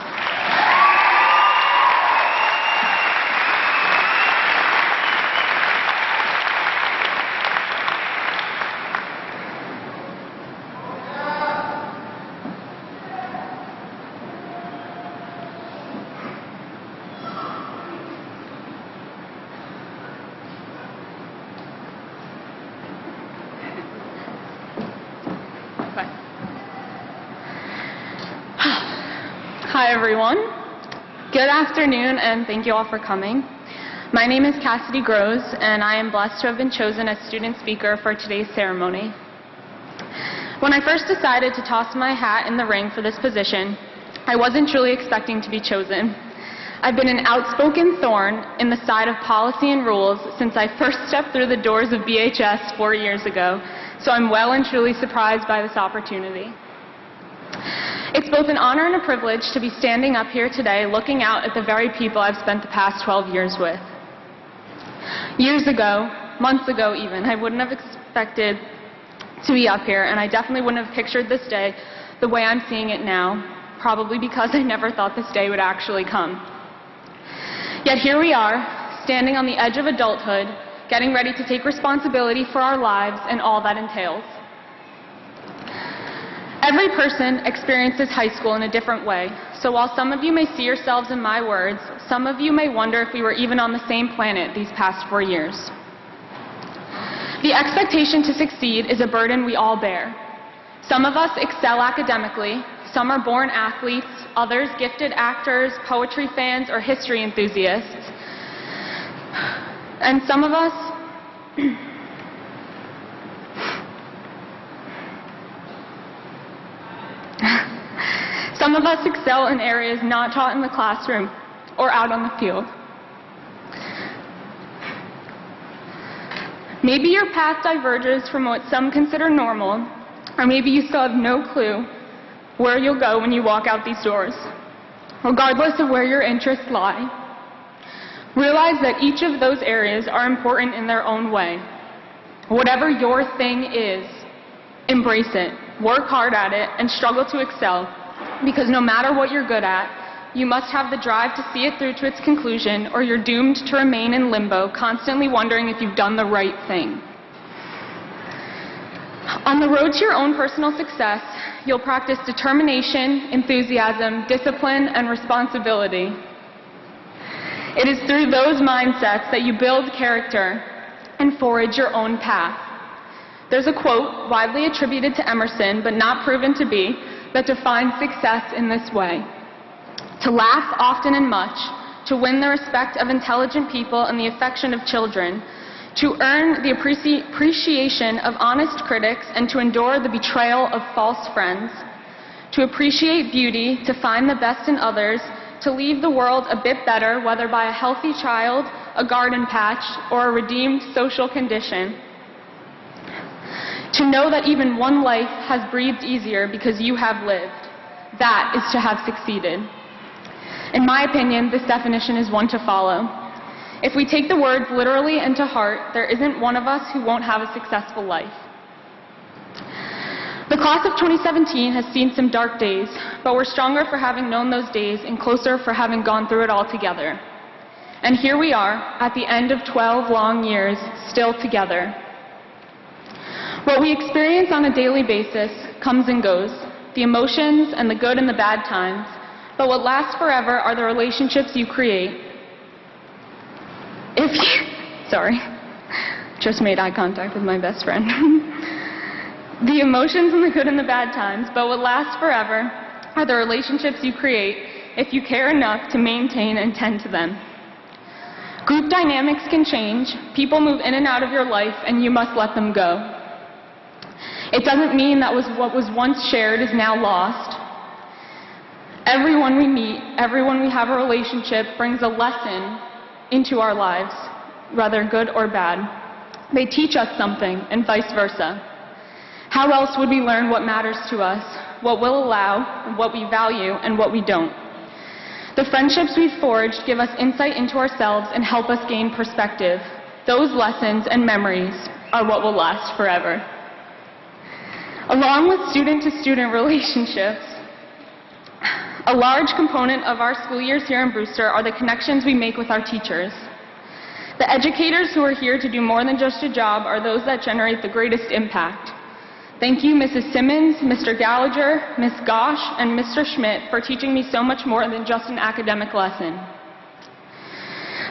U: Hi everyone. Good afternoon and thank you all for coming. My name is Cassidy Grosz and I am blessed to have been chosen as student speaker for today's ceremony. When I first decided to toss my hat in the ring for this position, I wasn't truly expecting to be chosen. I've been an outspoken thorn in the side of policy and rules since I first stepped through the doors of BHS 4 years ago, so I'm well and truly surprised by this opportunity. It's both an honor and a privilege to be standing up here today looking out at the very people I've spent the past 12 years with. Years ago, months ago even, I wouldn't have expected to be up here, and I definitely wouldn't have pictured this day the way I'm seeing it now, probably because I never thought this day would actually come. Yet here we are, standing on the edge of adulthood, getting ready to take responsibility for our lives and all that entails. Every person experiences high school in a different way, so while some of you may see yourselves in my words, some of you may wonder if we were even on the same planet these past 4 years. The expectation to succeed is a burden we all bear. Some of us excel academically, some are born athletes, others gifted actors, poetry fans, or history enthusiasts, and some of us Some of us excel in areas not taught in the classroom or out on the field. Maybe your path diverges from what some consider normal, or maybe you still have no clue where you'll go when you walk out these doors. Regardless of where your interests lie, realize that each of those areas are important in their own way. Whatever your thing is, embrace it, work hard at it, and struggle to excel. Because no matter what you're good at, you must have the drive to see it through to its conclusion, or you're doomed to remain in limbo, constantly wondering if you've done the right thing. On the road to your own personal success, you'll practice determination, enthusiasm, discipline, and responsibility. It is through those mindsets that you build character and forge your own path. There's a quote widely attributed to Emerson, but not proven to be, that defines success in this way: to laugh often and much, to win the respect of intelligent people and the affection of children, to earn the appreciation of honest critics and to endure the betrayal of false friends, to appreciate beauty, to find the best in others, to leave the world a bit better, whether by a healthy child, a garden patch, or a redeemed social condition. To know that even one life has breathed easier because you have lived. That is to have succeeded. In my opinion, this definition is one to follow. If we take the words literally and to heart, there isn't one of us who won't have a successful life. The class of 2017 has seen some dark days, but we're stronger for having known those days and closer for having gone through it all together. And here we are, at the end of 12 long years, still together. What we experience on a daily basis comes and goes, the emotions and the good and the bad times, but what lasts forever are the relationships you create. Sorry, just made eye contact with my best friend. The emotions and the good and the bad times, but what lasts forever are the relationships you create if you care enough to maintain and tend to them. Group dynamics can change, people move in and out of your life, and you must let them go. It doesn't mean that what was once shared is now lost. Everyone we meet, everyone we have a relationship brings a lesson into our lives, whether good or bad. They teach us something, and vice versa. How else would we learn what matters to us, what we'll allow, what we value, and what we don't? The friendships we've forged give us insight into ourselves and help us gain perspective. Those lessons and memories are what will last forever. Along with student-to-student relationships, a large component of our school years here in Brewster are the connections we make with our teachers. The educators who are here to do more than just a job are those that generate the greatest impact. Thank you, Mrs. Simmons, Mr. Gallagher, Ms. Gosh, and Mr. Schmidt for teaching me so much more than just an academic lesson.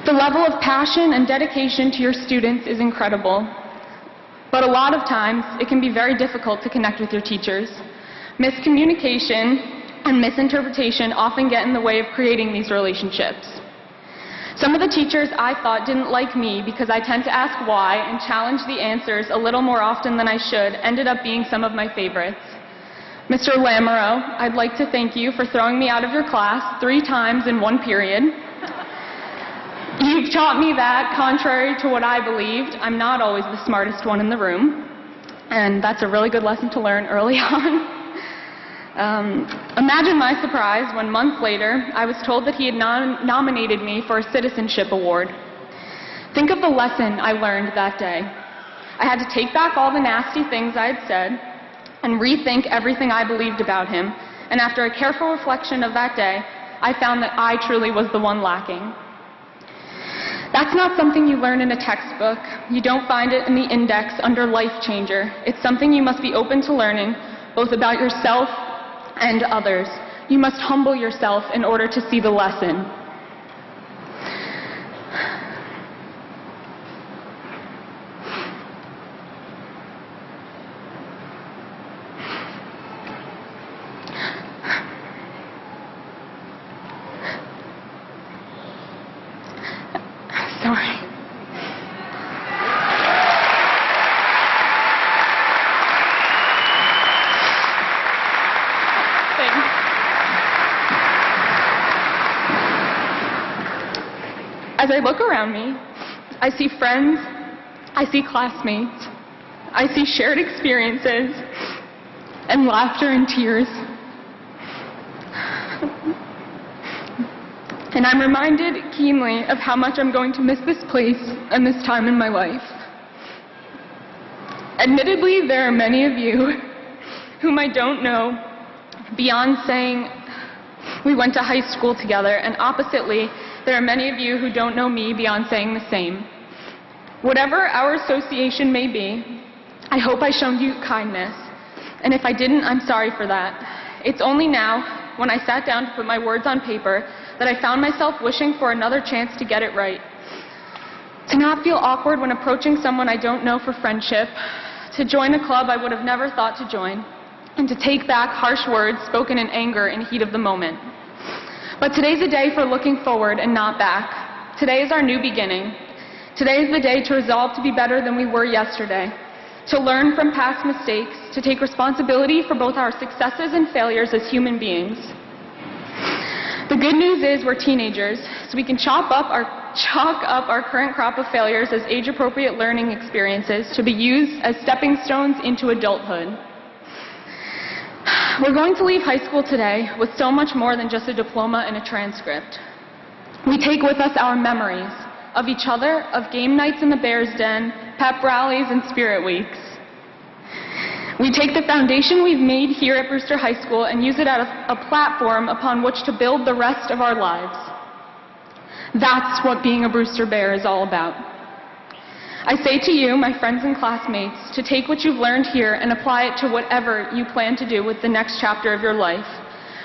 U: The level of passion and dedication to your students is incredible, but a lot of times it can be very difficult to connect with your teachers. Miscommunication and misinterpretation often get in the way of creating these relationships. Some of the teachers I thought didn't like me because I tend to ask why and challenge the answers a little more often than I should ended up being some of my favorites. Mr. Lamoureux, I'd like to thank you for throwing me out of your class 3 times in one period. You've taught me that, contrary to what I believed, I'm not always the smartest one in the room, and that's a really good lesson to learn early on. Imagine my surprise when months later I was told that he had nominated me for a citizenship award. Think of the lesson I learned that day. I had to take back all the nasty things I had said and rethink everything I believed about him, and after a careful reflection of that day, I found that I truly was the one lacking. That's not something you learn in a textbook. You don't find it in the index under Life Changer. It's something you must be open to learning, both about yourself and others. You must humble yourself in order to see the lesson. Sorry. As I look around me, I see friends, I see classmates, I see shared experiences, and laughter and tears. And I'm reminded keenly of how much I'm going to miss this place and this time in my life. Admittedly, there are many of you whom I don't know beyond saying we went to high school together, and oppositely, there are many of you who don't know me beyond saying the same. Whatever our association may be, I hope I showed you kindness, and if I didn't, I'm sorry for that. It's only now, when I sat down to put my words on paper, that I found myself wishing for another chance to get it right. To not feel awkward when approaching someone I don't know for friendship, to join a club I would have never thought to join, and to take back harsh words spoken in anger in heat of the moment. But today's a day for looking forward and not back. Today is our new beginning. Today is the day to resolve to be better than we were yesterday, to learn from past mistakes, to take responsibility for both our successes and failures as human beings. The good news is we're teenagers, so we can chalk up our current crop of failures as age-appropriate learning experiences to be used as stepping stones into adulthood. We're going to leave high school today with so much more than just a diploma and a transcript. We take with us our memories of each other, of game nights in the Bears Den, pep rallies, and spirit weeks. We take the foundation we've made here at Brewster High School and use it as a platform upon which to build the rest of our lives. That's what being a Brewster Bear is all about. I say to you, my friends and classmates, to take what you've learned here and apply it to whatever you plan to do with the next chapter of your life.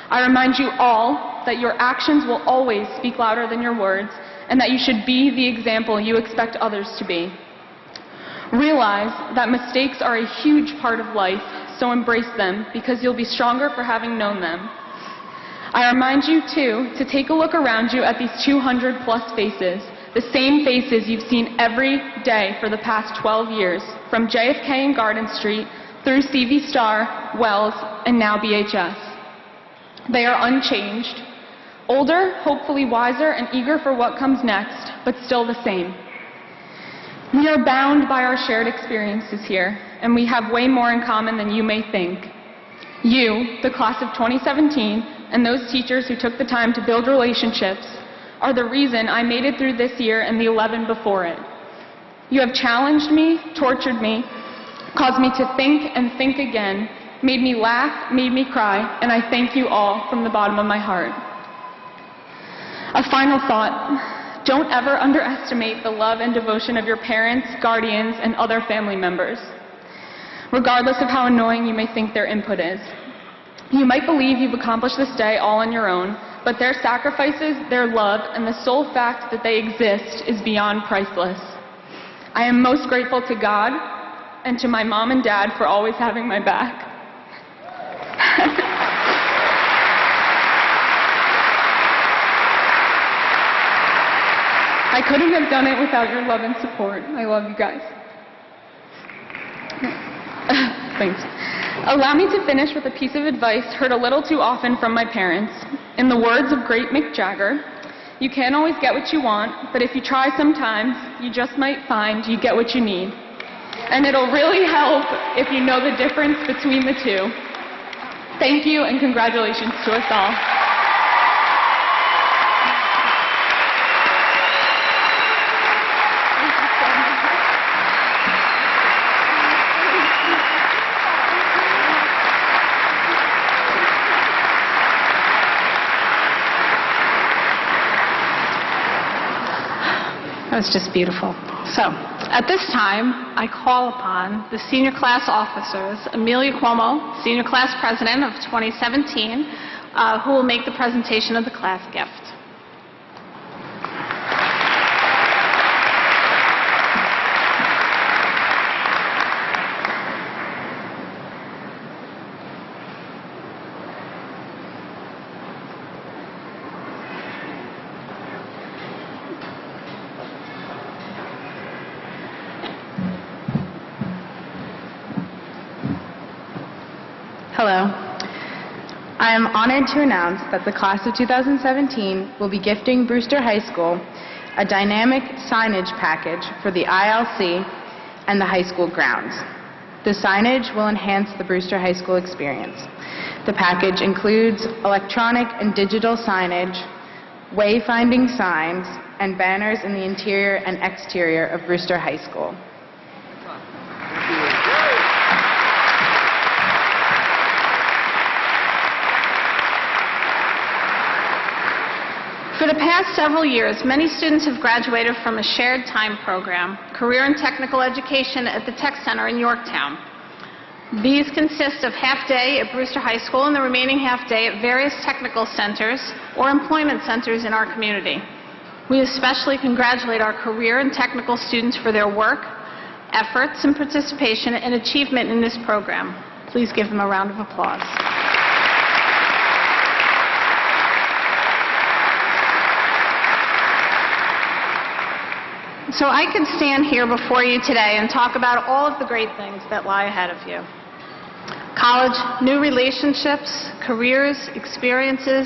U: I remind you all that your actions will always speak louder than your words, and that you should be the example you expect others to be. Realize that mistakes are a huge part of life, so embrace them because you'll be stronger for having known them. I remind you, too, to take a look around you at these 200+ faces, the same faces you've seen every day for the past 12 years, from JFK and Garden Street through CV Star, Wells, and now BHS. They are unchanged, older, hopefully wiser, and eager for what comes next, but still the same. We are bound by our shared experiences here, and we have way more in common than you may think. You, the class of 2017, and those teachers who took the time to build relationships, are the reason I made it through this year and the 11 before it. You have challenged me, tortured me, caused me to think and think again, made me laugh, made me cry, and I thank you all from the bottom of my heart. A final thought. Don't ever underestimate the love and devotion of your parents, guardians, and other family members, regardless of how annoying you may think their input is. You might believe you've accomplished this day all on your own, but their sacrifices, their love, and the sole fact that they exist is beyond priceless. I am most grateful to God and to my mom and dad for always having my back. I couldn't have done it without your love and support. I love you guys. Thanks. Allow me to finish with a piece of advice heard a little too often from my parents. In the words of great Mick Jagger, you can't always get what you want, but if you try sometimes, you just might find you get what you need. And it'll really help if you know the difference between the two. Thank you and congratulations to us all.
P: That was just beautiful. So, at this time, I call upon the senior class officers, Amelia Cuomo, senior class president of 2017, who will make the presentation of the class gift.
B: Hello. I am honored to announce that the class of 2017 will be gifting Brewster High School a dynamic signage package for the ILC and the high school grounds. The signage will enhance the Brewster High School experience. The package includes electronic and digital signage, wayfinding signs, and banners in the interior and exterior of Brewster High School.
P: For the past several years, many students have graduated from a shared time program, Career and Technical Education at the Tech Center in Yorktown. These consist of half-day at Brewster High School and the remaining half-day at various technical centers or employment centers in our community. We especially congratulate our career and technical students for their work, efforts, and participation and achievement in this program. Please give them a round of applause. So I could stand here before you today and talk about all of the great things that lie ahead of you. College, new relationships, careers, experiences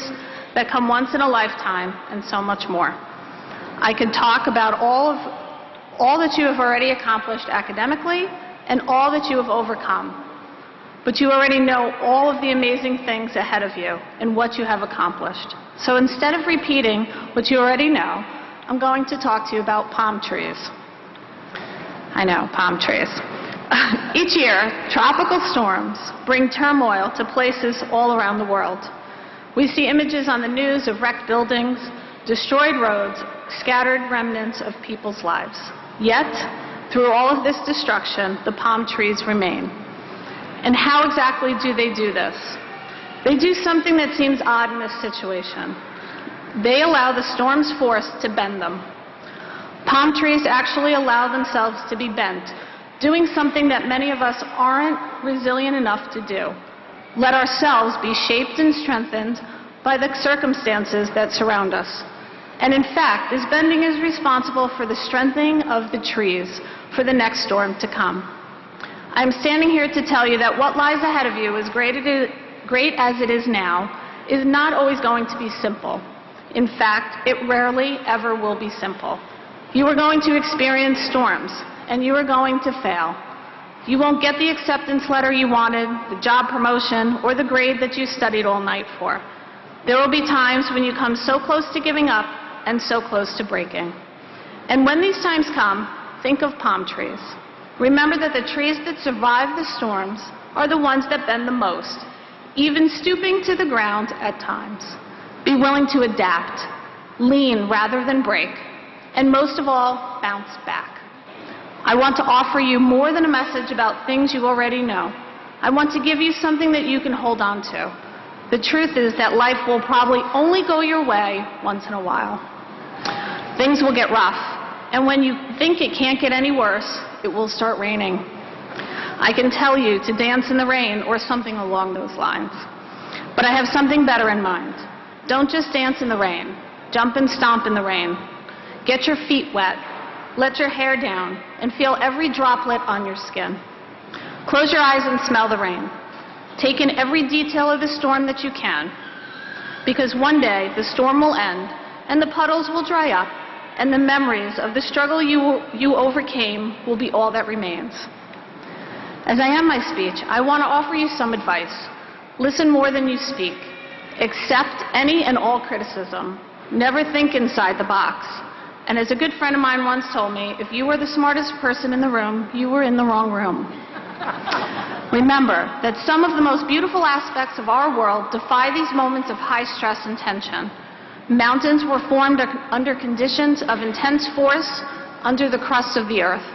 P: that come once in a lifetime, and so much more. I could talk about all that you have already accomplished academically and all that you have overcome. But you already know all of the amazing things ahead of you and what you have accomplished. So instead of repeating what you already know, I'm going to talk to you about palm trees. I know, palm trees. Each year, tropical storms bring turmoil to places all around the world. We see images on the news of wrecked buildings, destroyed roads, scattered remnants of people's lives. Yet, through all of this destruction, the palm trees remain. And how exactly do they do this? They do something that seems odd in this situation. They allow the storm's force to bend them. Palm trees actually allow themselves to be bent, doing something that many of us aren't resilient enough to do. Let ourselves be shaped and strengthened by the circumstances that surround us. And in fact, this bending is responsible for the strengthening of the trees for the next storm to come. I'm standing here to tell you that what lies ahead of you, as great as it is now, is not always going to be simple. In fact, it rarely ever will be simple. You are going to experience storms, and you are going to fail. You won't get the acceptance letter you wanted, the job promotion, or the grade that you studied all night for. There will be times when you come so close to giving up and so close to breaking. And when these times come, think of palm trees. Remember that the trees that survive the storms are the ones that bend the most, even stooping to the ground at times. Be willing to adapt, lean rather than break, and most of all, bounce back. I want to offer you more than a message about things you already know. I want to give you something that you can hold on to. The truth is that life will probably only go your way once in a while. Things will get rough, and when you think it can't get any worse, it will start raining. I can tell you to dance in the rain or something along those lines. But I have something better in mind. Don't just dance in the rain. Jump and stomp in the rain. Get your feet wet. Let your hair down and feel every droplet on your skin. Close your eyes and smell the rain. Take in every detail of the storm that you can, because one day the storm will end and the puddles will dry up and the memories of the struggle you overcame will be all that remains. As I end my speech, I want to offer you some advice. Listen more than you speak. Accept any and all criticism. Never think inside the box. And as a good friend of mine once told me, if you were the smartest person in the room, you were in the wrong room. Remember that some of the most beautiful aspects of our world defy these moments of high stress and tension. Mountains were formed under conditions of intense force under the crust of the earth.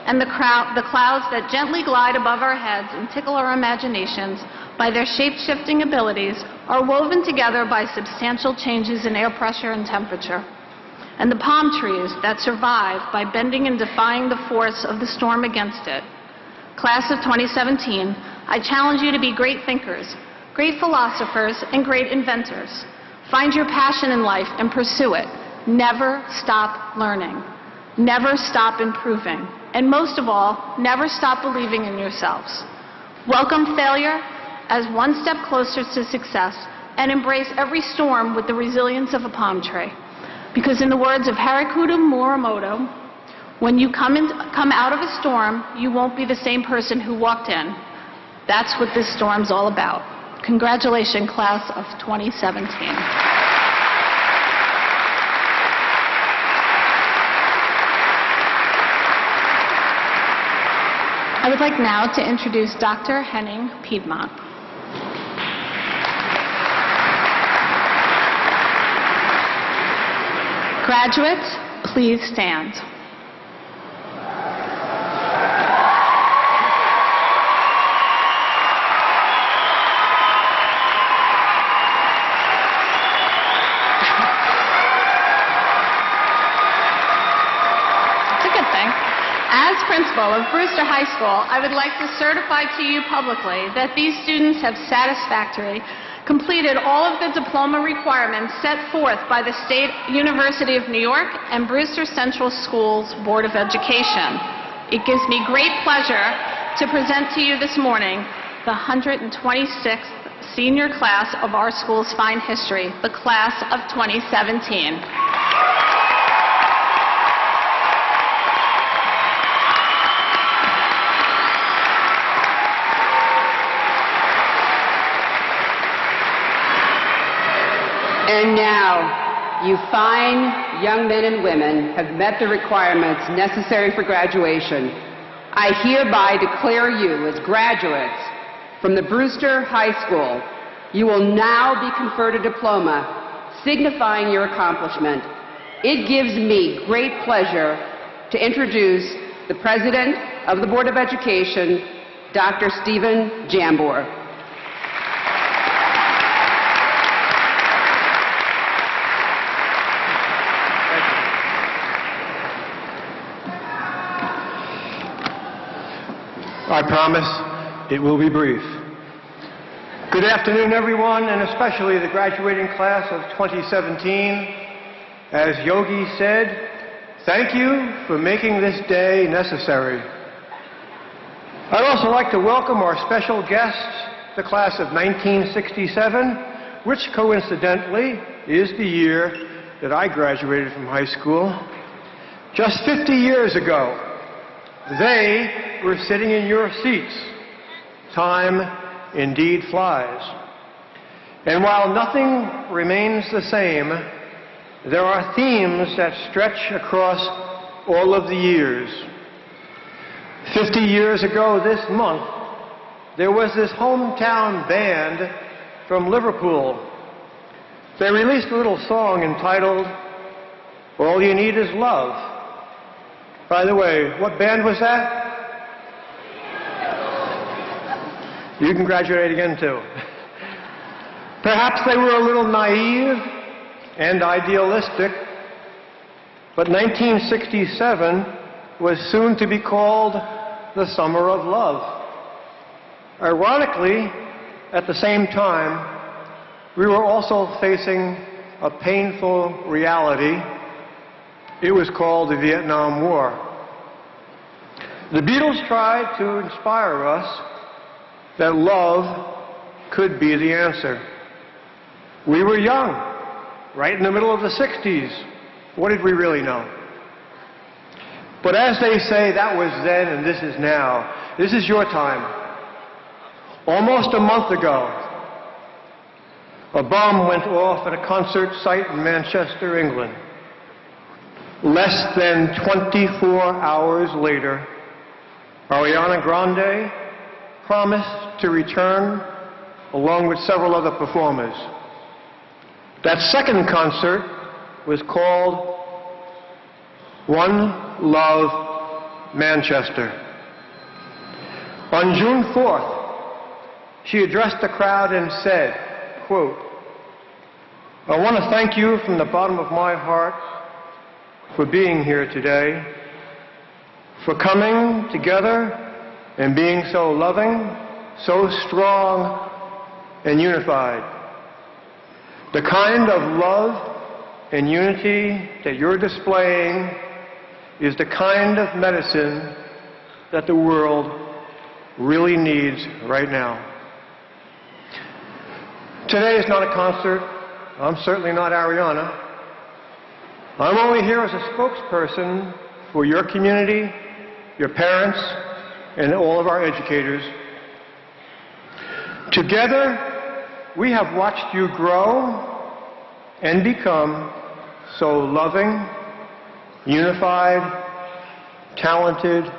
P: And the clouds that gently glide above our heads and tickle our imaginations by their shape-shifting abilities are woven together by substantial changes in air pressure and temperature. And the palm trees that survive by bending and defying the force of the storm against it. Class of 2017, I challenge you to be great thinkers, great philosophers, and great inventors. Find your passion in life and pursue it. Never stop learning. Never stop improving. And most of all, never stop believing in yourselves. Welcome failure as one step closer to success, and embrace every storm with the resilience of a palm tree. Because in the words of Haruki Murakami, when you come out of a storm, you won't be the same person who walked in. That's what this storm's all about. Congratulations, class of 2017. I would like now to introduce Dr. Henning, Piedmont. Graduates, please stand. As principal of Brewster High School, I would like to certify to you publicly that these students have satisfactorily completed all of the diploma requirements set forth by the State University of New York and Brewster Central Schools Board of Education. It gives me great pleasure to present to you this morning the 126th senior class of our school's fine history, the class of 2017.
S: And now, you fine young men and women have met the requirements necessary for graduation. I hereby declare you as graduates from the Brewster High School. You will now be conferred a diploma signifying your accomplishment. It gives me great pleasure to introduce the President of the Board of Education, Dr. Stephen Jambor.
Q: I promise it will be brief. Good afternoon, everyone, and especially the graduating class of 2017. As Yogi said, thank you for making this day necessary. I'd also like to welcome our special guests, the class of 1967, which coincidentally is the year that I graduated from high school. Just 50 years ago, they were sitting in your seats. Time indeed flies. And while nothing remains the same, there are themes that stretch across all of the years. 50 years ago this month, there was this hometown band from Liverpool. They released a little song entitled, "All You Need Is Love." By the way, what band was that? You can graduate again, too. Perhaps they were a little naive and idealistic, but 1967 was soon to be called the Summer of Love. Ironically, at the same time, we were also facing a painful reality. It was called the Vietnam War. The Beatles tried to inspire us that love could be the answer. We were young, right in the middle of the 60s. What did we really know? But as they say, that was then and this is now. This is your time. Almost a month ago, a bomb went off at a concert site in Manchester, England. Less than 24 hours later, Ariana Grande promised to return along with several other performers. That second concert was called One Love Manchester. On June 4th, she addressed the crowd and said, quote, "I want to thank you from the bottom of my heart for being here today, for coming together and being so loving, so strong and unified. The kind of love and unity that you're displaying is the kind of medicine that the world really needs right now." Today is not a concert. I'm certainly not Ariana. I'm only here as a spokesperson for your community, your parents, and all of our educators. Together, we have watched you grow and become so loving, unified, talented,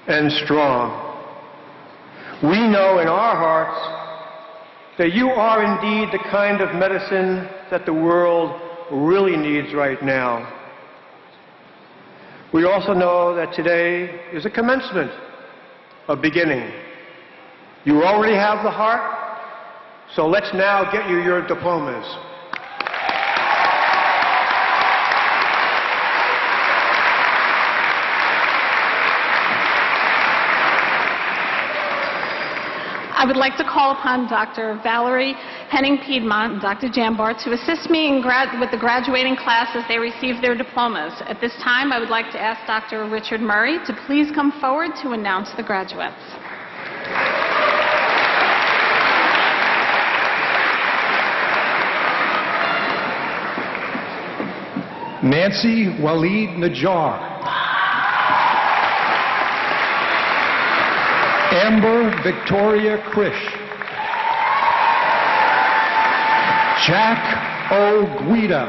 Q: and strong. We know in our hearts that you are indeed the kind of medicine that the world really needs right now. We also know that today is a commencement, a beginning. You already have the heart, so let's now get you your diplomas.
P: I would like to call upon Dr. Valerie, Henning, Piedmonte, and Dr. Jambar to assist me with the graduating class as they receive their diplomas. At this time, I would like to ask Dr. Richard Murray to please come forward to announce the graduates.
C: Nancy Waleed Najjar. Amber Victoria Krisch. Jack O. Guida.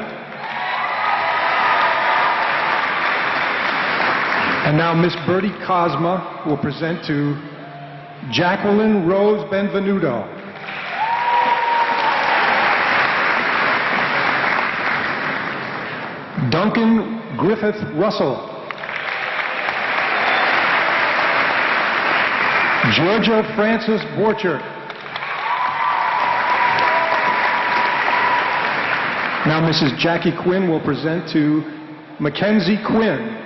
C: And now Miss Bertie Cosma will present to Jacqueline Rose Benvenuto. Duncan Griffith Russell. Georgia Frances Borchert. Now Mrs. Jackie Quinn will present to Mackenzie Quinn.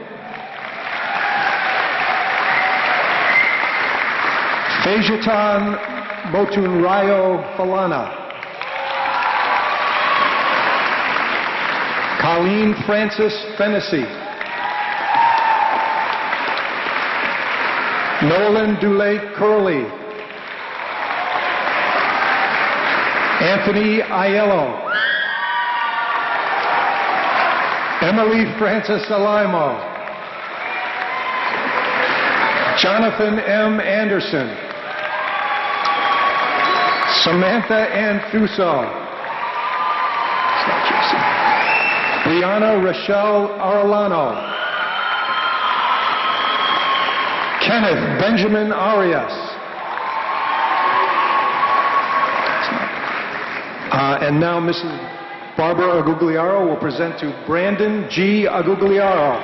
C: Fejatan Motunrayo Falana. Colleen Francis Fennessy. Nolan Dulé Curley. Anthony Aiello. Emily Francis Alaimo. Jonathan M. Anderson. Samantha Ann Thuso. Brianna Rochelle Arellano. Kenneth Benjamin Arias. And now Mrs. Barbara Agugliaro will present to Brandon G. Agugliaro.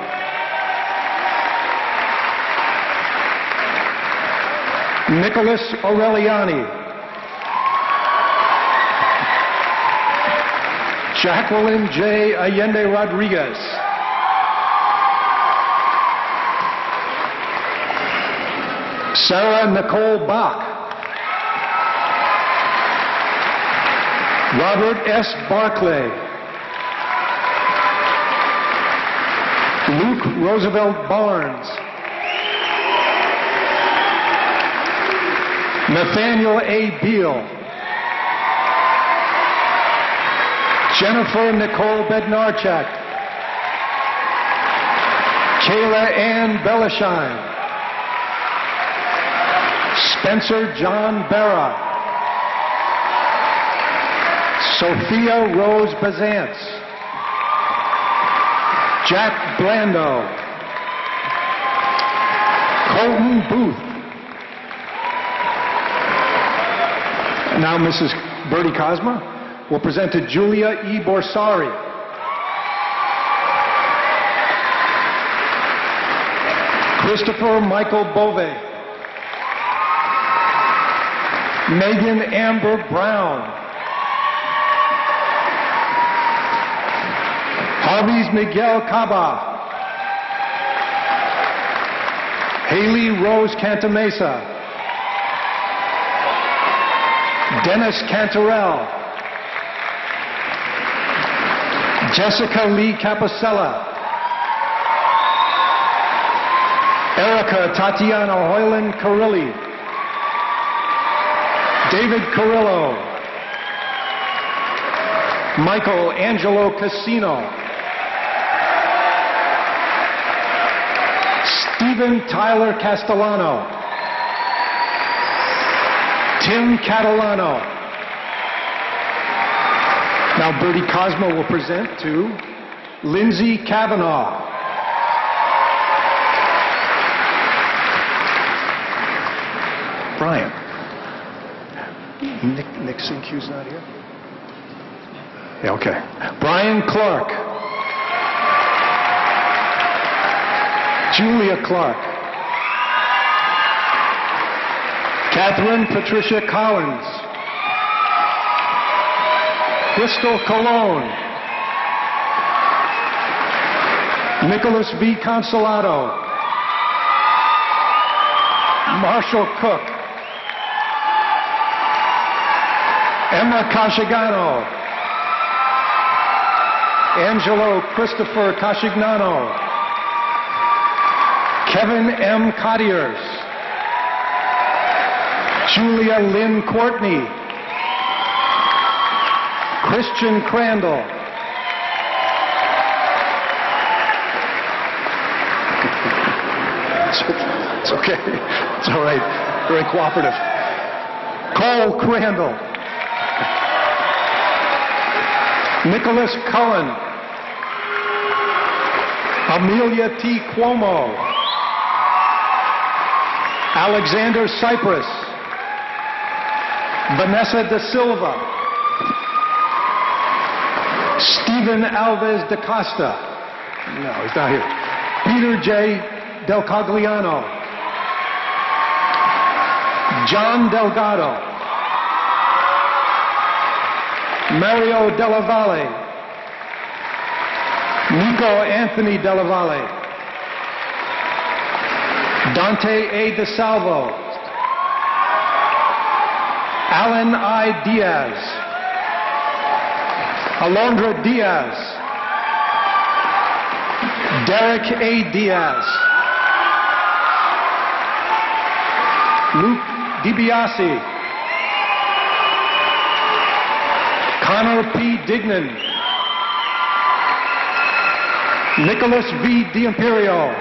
C: Nicholas Aureliani. Jacqueline J. Allende Rodriguez. Sarah Nicole Bach. Robert S. Barclay. Luke Roosevelt Barnes. Nathaniel A. Beal. Jennifer Nicole Bednarchak. Kayla Ann Bellasheim. Spencer John Barra. Sophia Rose Bazance. Jack Blando. Colton Booth. Now Mrs. Bertie Cosma will present to Julia E. Borsari. Christopher Michael Bove. Megan Amber Brown. Harvey's Miguel Caba. Haley Rose Cantamesa. Dennis Cantarell. Jessica Lee Capicella. Erica Tatiana Hoyland Carilli. David Carrillo. Michael Angelo Casino. Stephen Tyler Castellano. Tim Catalano. Now Bertie Cosmo will present to Lindsay Kavanaugh. Brian. Nick Sincu's not here? Yeah, okay. Brian Clark. Julia Clark. Catherine Patricia Collins. Crystal Colon. Nicholas V. Consolado. Marshall Cook. Emma Cascignano. Angelo Christopher Cascignano. Kevin M. Cottiers. Julia Lynn Courtney. Christian Crandall. It's okay. It's all right. Very cooperative. Cole Crandall. Nicholas Cullen. Amelia T. Cuomo. Alexander Cypress. Vanessa Da Silva. Stephen Alves da Costa. No, he's not here. Peter J. Del Cogliano. John Delgado. Mario Della Valle. Nico Anthony Della Valle. Dante A. DeSalvo. Alan I. Diaz. Alondra Diaz. Derek A. Diaz. Luke DiBiase. Connor P. Dignan. Nicholas V. D'Imperio.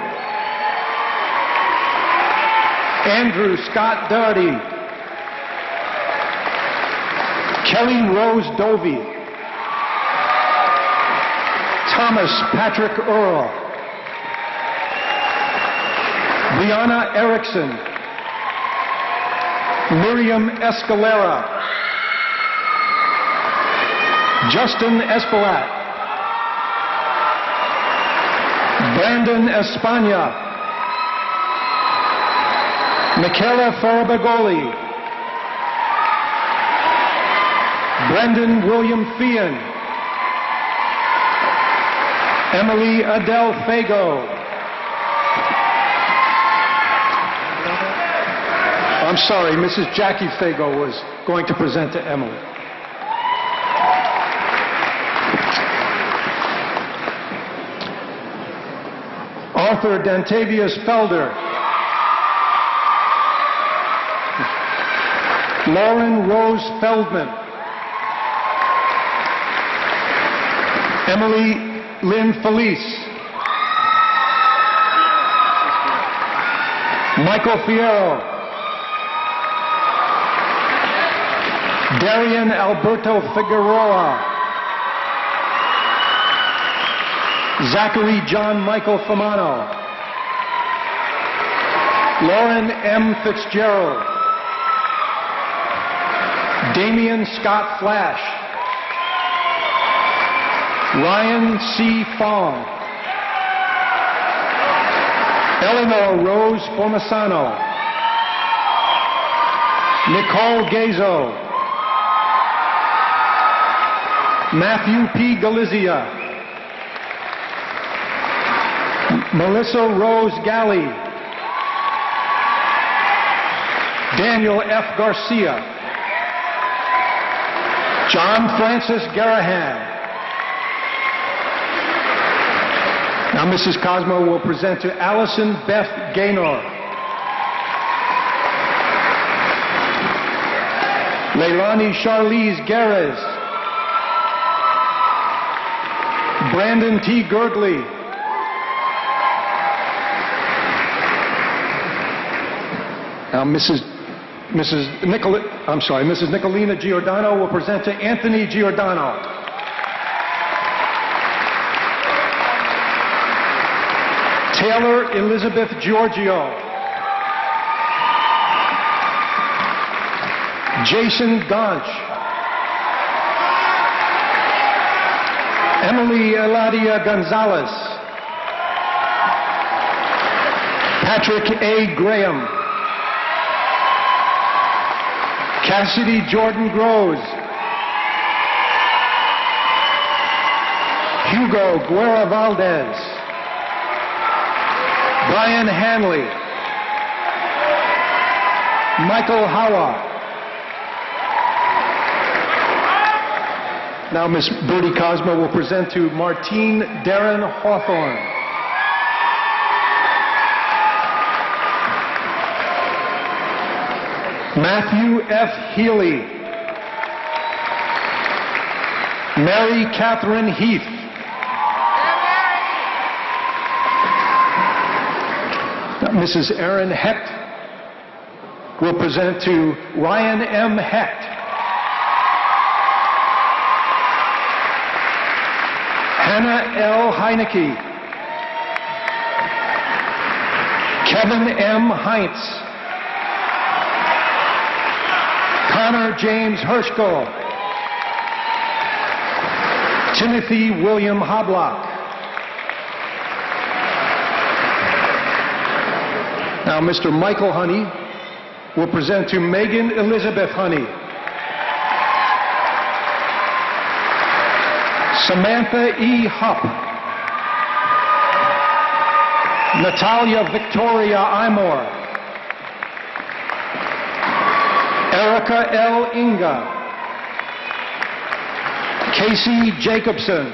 C: Andrew Scott Doherty. Kelly Rose Dovey. Thomas Patrick Earl. Brianna Erickson. Miriam Escalera. Justin Espalat. Brandon Espana. Michaela Farabagoli. Brendan William Fian. Emily Adele Fago. I'm sorry, Mrs. Jackie Fago was going to present to Emily. Arthur Dantavius Felder. Lauren Rose Feldman. Emily Lynn Felice. Michael Fierro. Darian Alberto Figueroa. Zachary John Michael Famano. Lauren M. Fitzgerald. Damian Scott Flash. Ryan C. Fong. Eleanor Rose Formasano. Nicole Gazo. Matthew P. Galizia. Melissa Rose Galley. Daniel F. Garcia. John Francis Garahan. Now Mrs. Cosmo will present to Allison Beth Gaynor. Leilani Charlize Garez. Brandon T. Gurgley. Now Mrs. Nicolina Giordano will present to Anthony Giordano. Taylor Elizabeth Giorgio. Jason Gonch. Emily Eladia Gonzalez. Patrick A. Graham. Cassidy Jordan Grosz. Hugo Guerra Valdez. Brian Hanley. Michael Hawa. Now Miss Bertie Cosmo will present to Martine Darren Hawthorne. Matthew F. Healy. Mary Catherine Heath. Mrs. Erin Hecht will present to Ryan M. Hecht. Hannah L. Heineke. Kevin M. Heinz. Connor James Hirschko. Timothy William Hoblock. Now Mr. Michael Honey will present to Megan Elizabeth Honey. Samantha E. Hupp. Natalia Victoria Imore. Erica L. Inga. Casey Jacobson.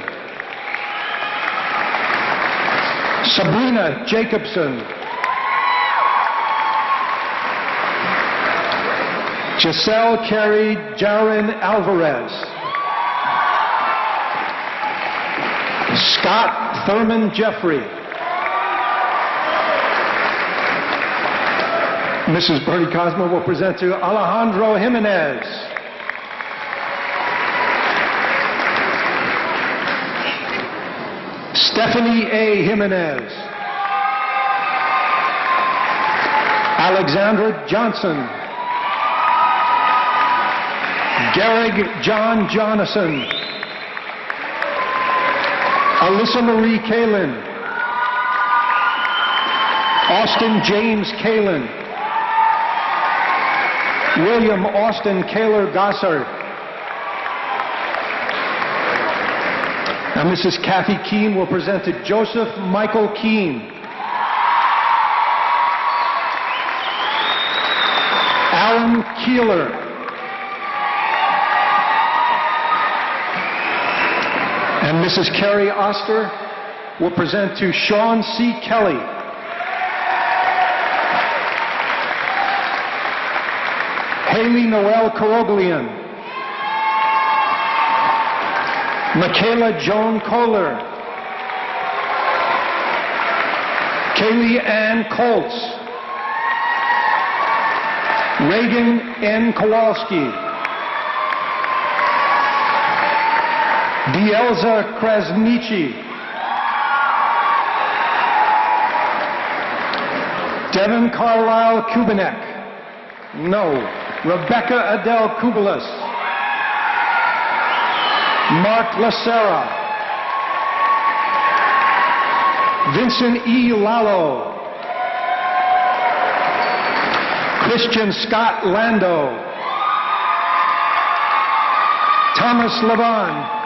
C: Sabrina Jacobson. Giselle Carey Jarin Alvarez. Scott Thurman Jeffrey. Mrs. Bertie Cosmo will present to Alejandro Jimenez. Stephanie A. Jimenez. Alexandra Johnson. Garrig John Jonathan. Alyssa Marie Kalin. Austin James Kalin. William Austin Kaler Gossard. Now Mrs. Kathy Keene will present to Joseph Michael Keene. Alan Keeler. And Mrs. Carrie Oster will present to Sean C. Kelly. Haley Noel Koroglian. Michaela Joan Kohler. Kaylee Ann Colts. Reagan N. Kowalski. Dielza Krasnichi. Devin Carlisle Kubinek. No. Rebecca Adele Kubelis. Mark Lacera. Vincent E. Lalo. Christian Scott Lando. Thomas Levon.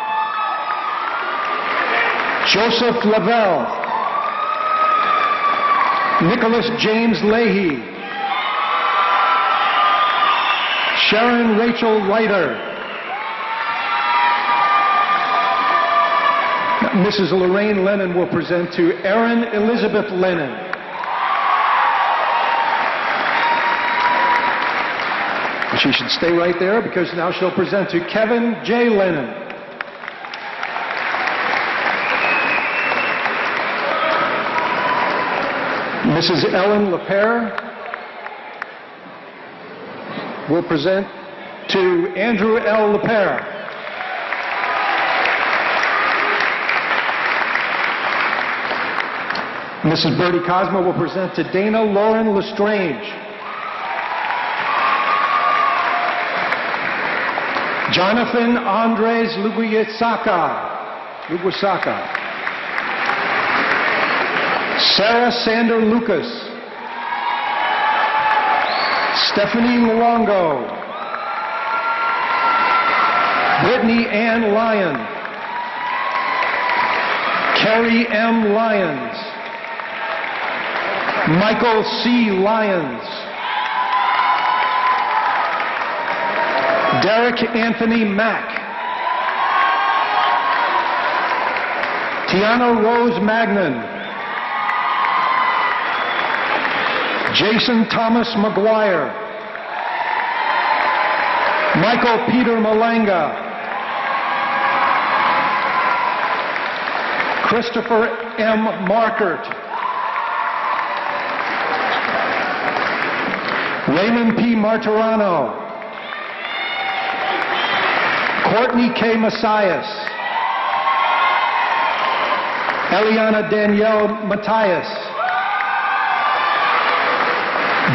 C: Joseph Lavelle. Nicholas James Leahy. Sharon Rachel Leiter. Mrs. Lorraine Lennon will present to Erin Elizabeth Lennon. She should stay right there because now she'll present to Kevin J. Lennon. Mrs. Ellen LePere will present to Andrew L. LePere. Mrs. Bertie Cosmo will present to Dana Lauren Lestrange. Jonathan Andres Luguisaka. Sarah Sander Lucas. Stephanie Luongo. Brittany Ann Lyon. Carrie M. Lyons. Michael C. Lyons. Derek Anthony Mack. Tiana Rose Magnan. Jason Thomas McGuire. Michael Peter Malanga. Christopher M. Markert. Raymond P. Martirano. Courtney K. Messias. Eliana Danielle Matthias.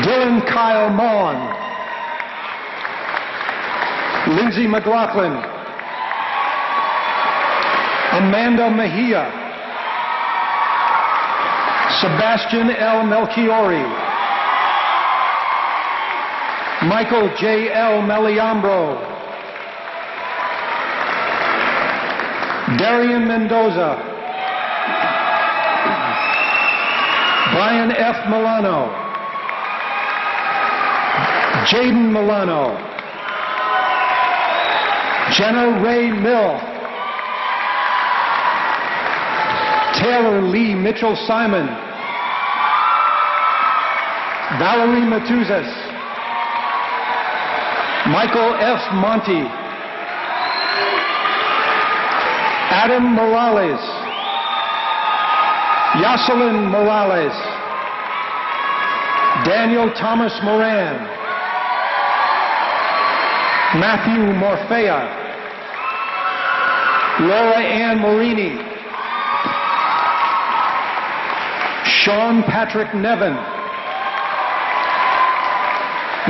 C: Dylan Kyle Maughan. Lindsay McLaughlin. Amanda Mejia. Sebastian L. Melchiori. Michael J. L. Meliambro. Darian Mendoza. Brian F. Milano. Jaden Milano. Jenna Ray Mill. Taylor Lee Mitchell Simon. Valerie Matuzas. Michael F. Monty. Adam Morales. Yoselin Morales. Daniel Thomas Moran. Matthew Morfea. Laura Ann Morini. Sean Patrick Nevin.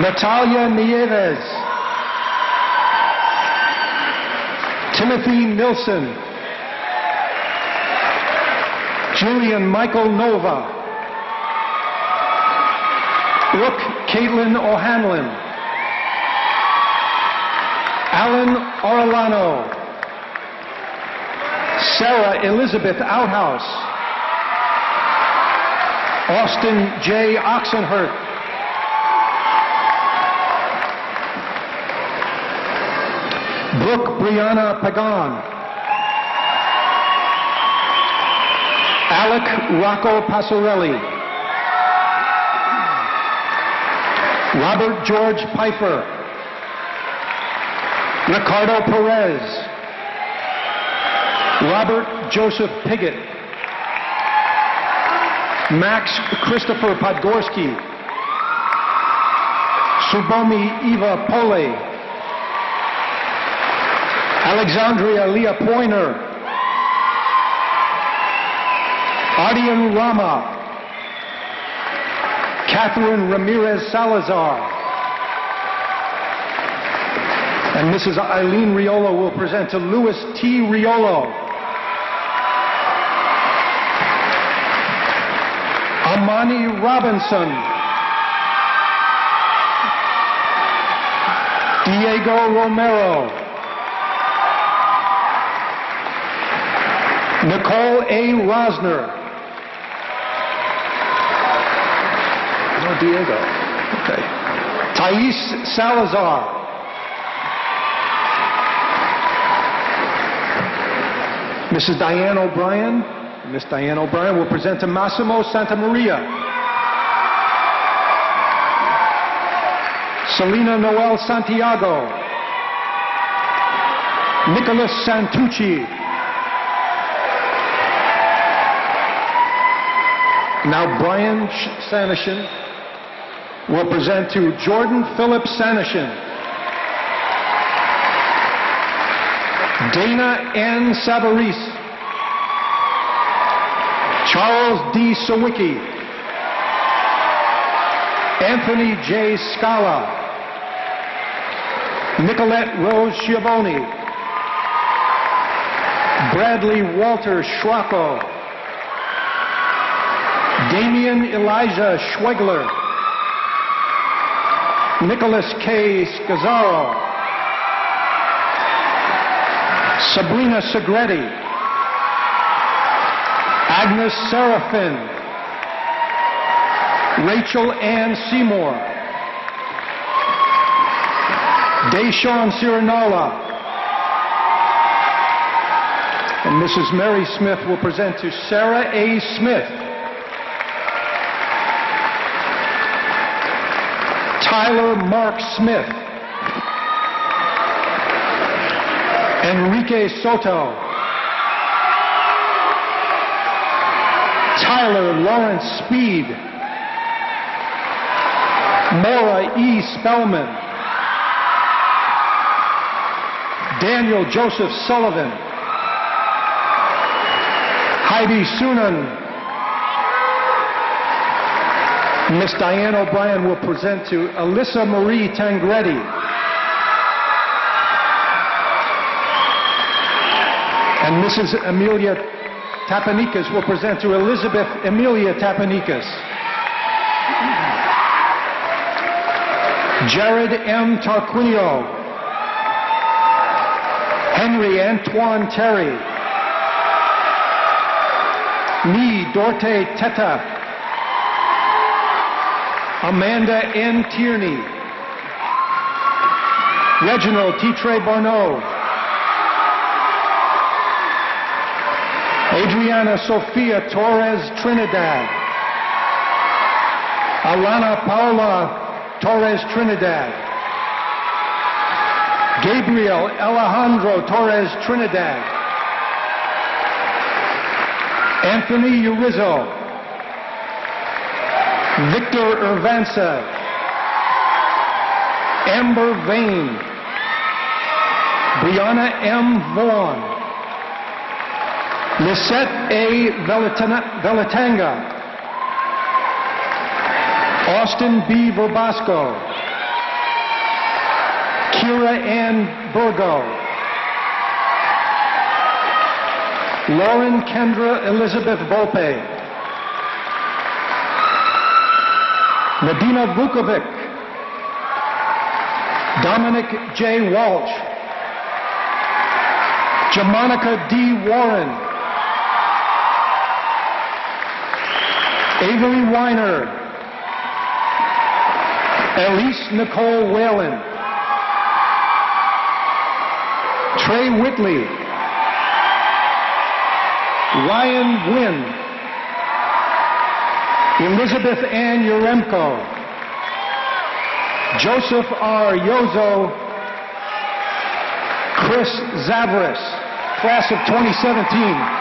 C: Natalia Nieves. Timothy Nilsson. Julian Michael Nova. Brooke Caitlin O'Hanlon. Alan Orlano. Sarah Elizabeth Outhouse. Austin J. Oxenhurt. Brooke Brianna Pagan. Alec Rocco Passarelli. Robert George Pfeiffer. Ricardo Perez. Robert Joseph Piggott. Max Christopher Podgorski. Subomi Eva Pole. Alexandria Leah Pointer. Ardian Rama. Catherine Ramirez Salazar. And Mrs. Eileen Riolo will present to Louis T. Riolo. Amani Robinson. Diego Romero. Nicole A. Rosner. No, Diego. Okay. Thais Salazar. Mrs. Diane O'Brien. Miss Diane O'Brien will present to Massimo Santamaria. Selena Noel Santiago. Nicholas Santucci. Now Brian Sanishin will present to Jordan Philip Sanishin. Dana N. Savarese. Charles D. Sawicki. Anthony J. Scala. Nicolette Rose Schiavone. Bradley Walter Schrocco. Damian Elijah Schwegler. Nicholas K. Scazzaro. Sabrina Segretti. Agnes Serafin. Rachel Ann Seymour. Deshawn Cirinola. And Mrs. Mary Smith will present to Sarah A. Smith. Tyler Mark Smith. Enrique Soto. Tyler Lawrence Speed. Maura E. Spellman. Daniel Joseph Sullivan. Heidi Sunan. Miss Diane O'Brien will present to Alyssa Marie Tangretti. And Mrs. Amelia Tapanikas will present to Elizabeth Amelia Tapanikas. Jared M. Tarquinio. Henry Antoine Terry. Me, Dorte Teta. Amanda N. Tierney. Reginald T. Trey Barneau. Adriana Sofia Torres Trinidad. Alana Paula Torres Trinidad. Gabriel Alejandro Torres Trinidad. Anthony Urizo. Victor Urvanza. Amber Vane. Brianna M. Vaughn. Lisette A. Velatanga. Austin B. Verbasco. Kira Ann Burgo. Lauren Kendra Elizabeth Volpe. Nadina Vukovic. Dominic J. Walsh. Jamonica D. Warren. Avery Weiner. Elise Nicole Whalen. Trey Whitley. Ryan Wynn. Elizabeth Ann Uremko. Joseph R. Yozo. Chris Zavris, class of 2017.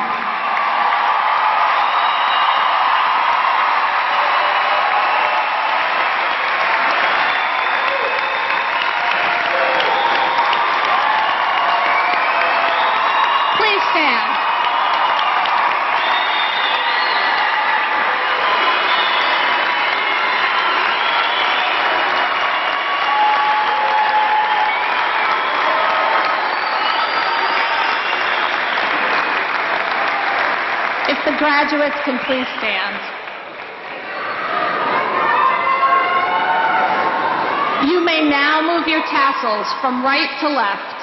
P: Graduates can please stand. You may now move your tassels from right to left.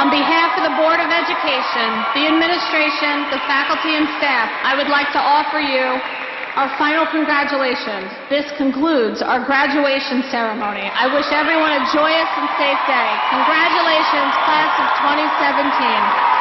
P: On behalf of the Board of Education, the administration, the faculty and staff, I would like to offer you our final congratulations. This concludes our graduation ceremony. I wish everyone a joyous and safe day. Congratulations, class of 2017.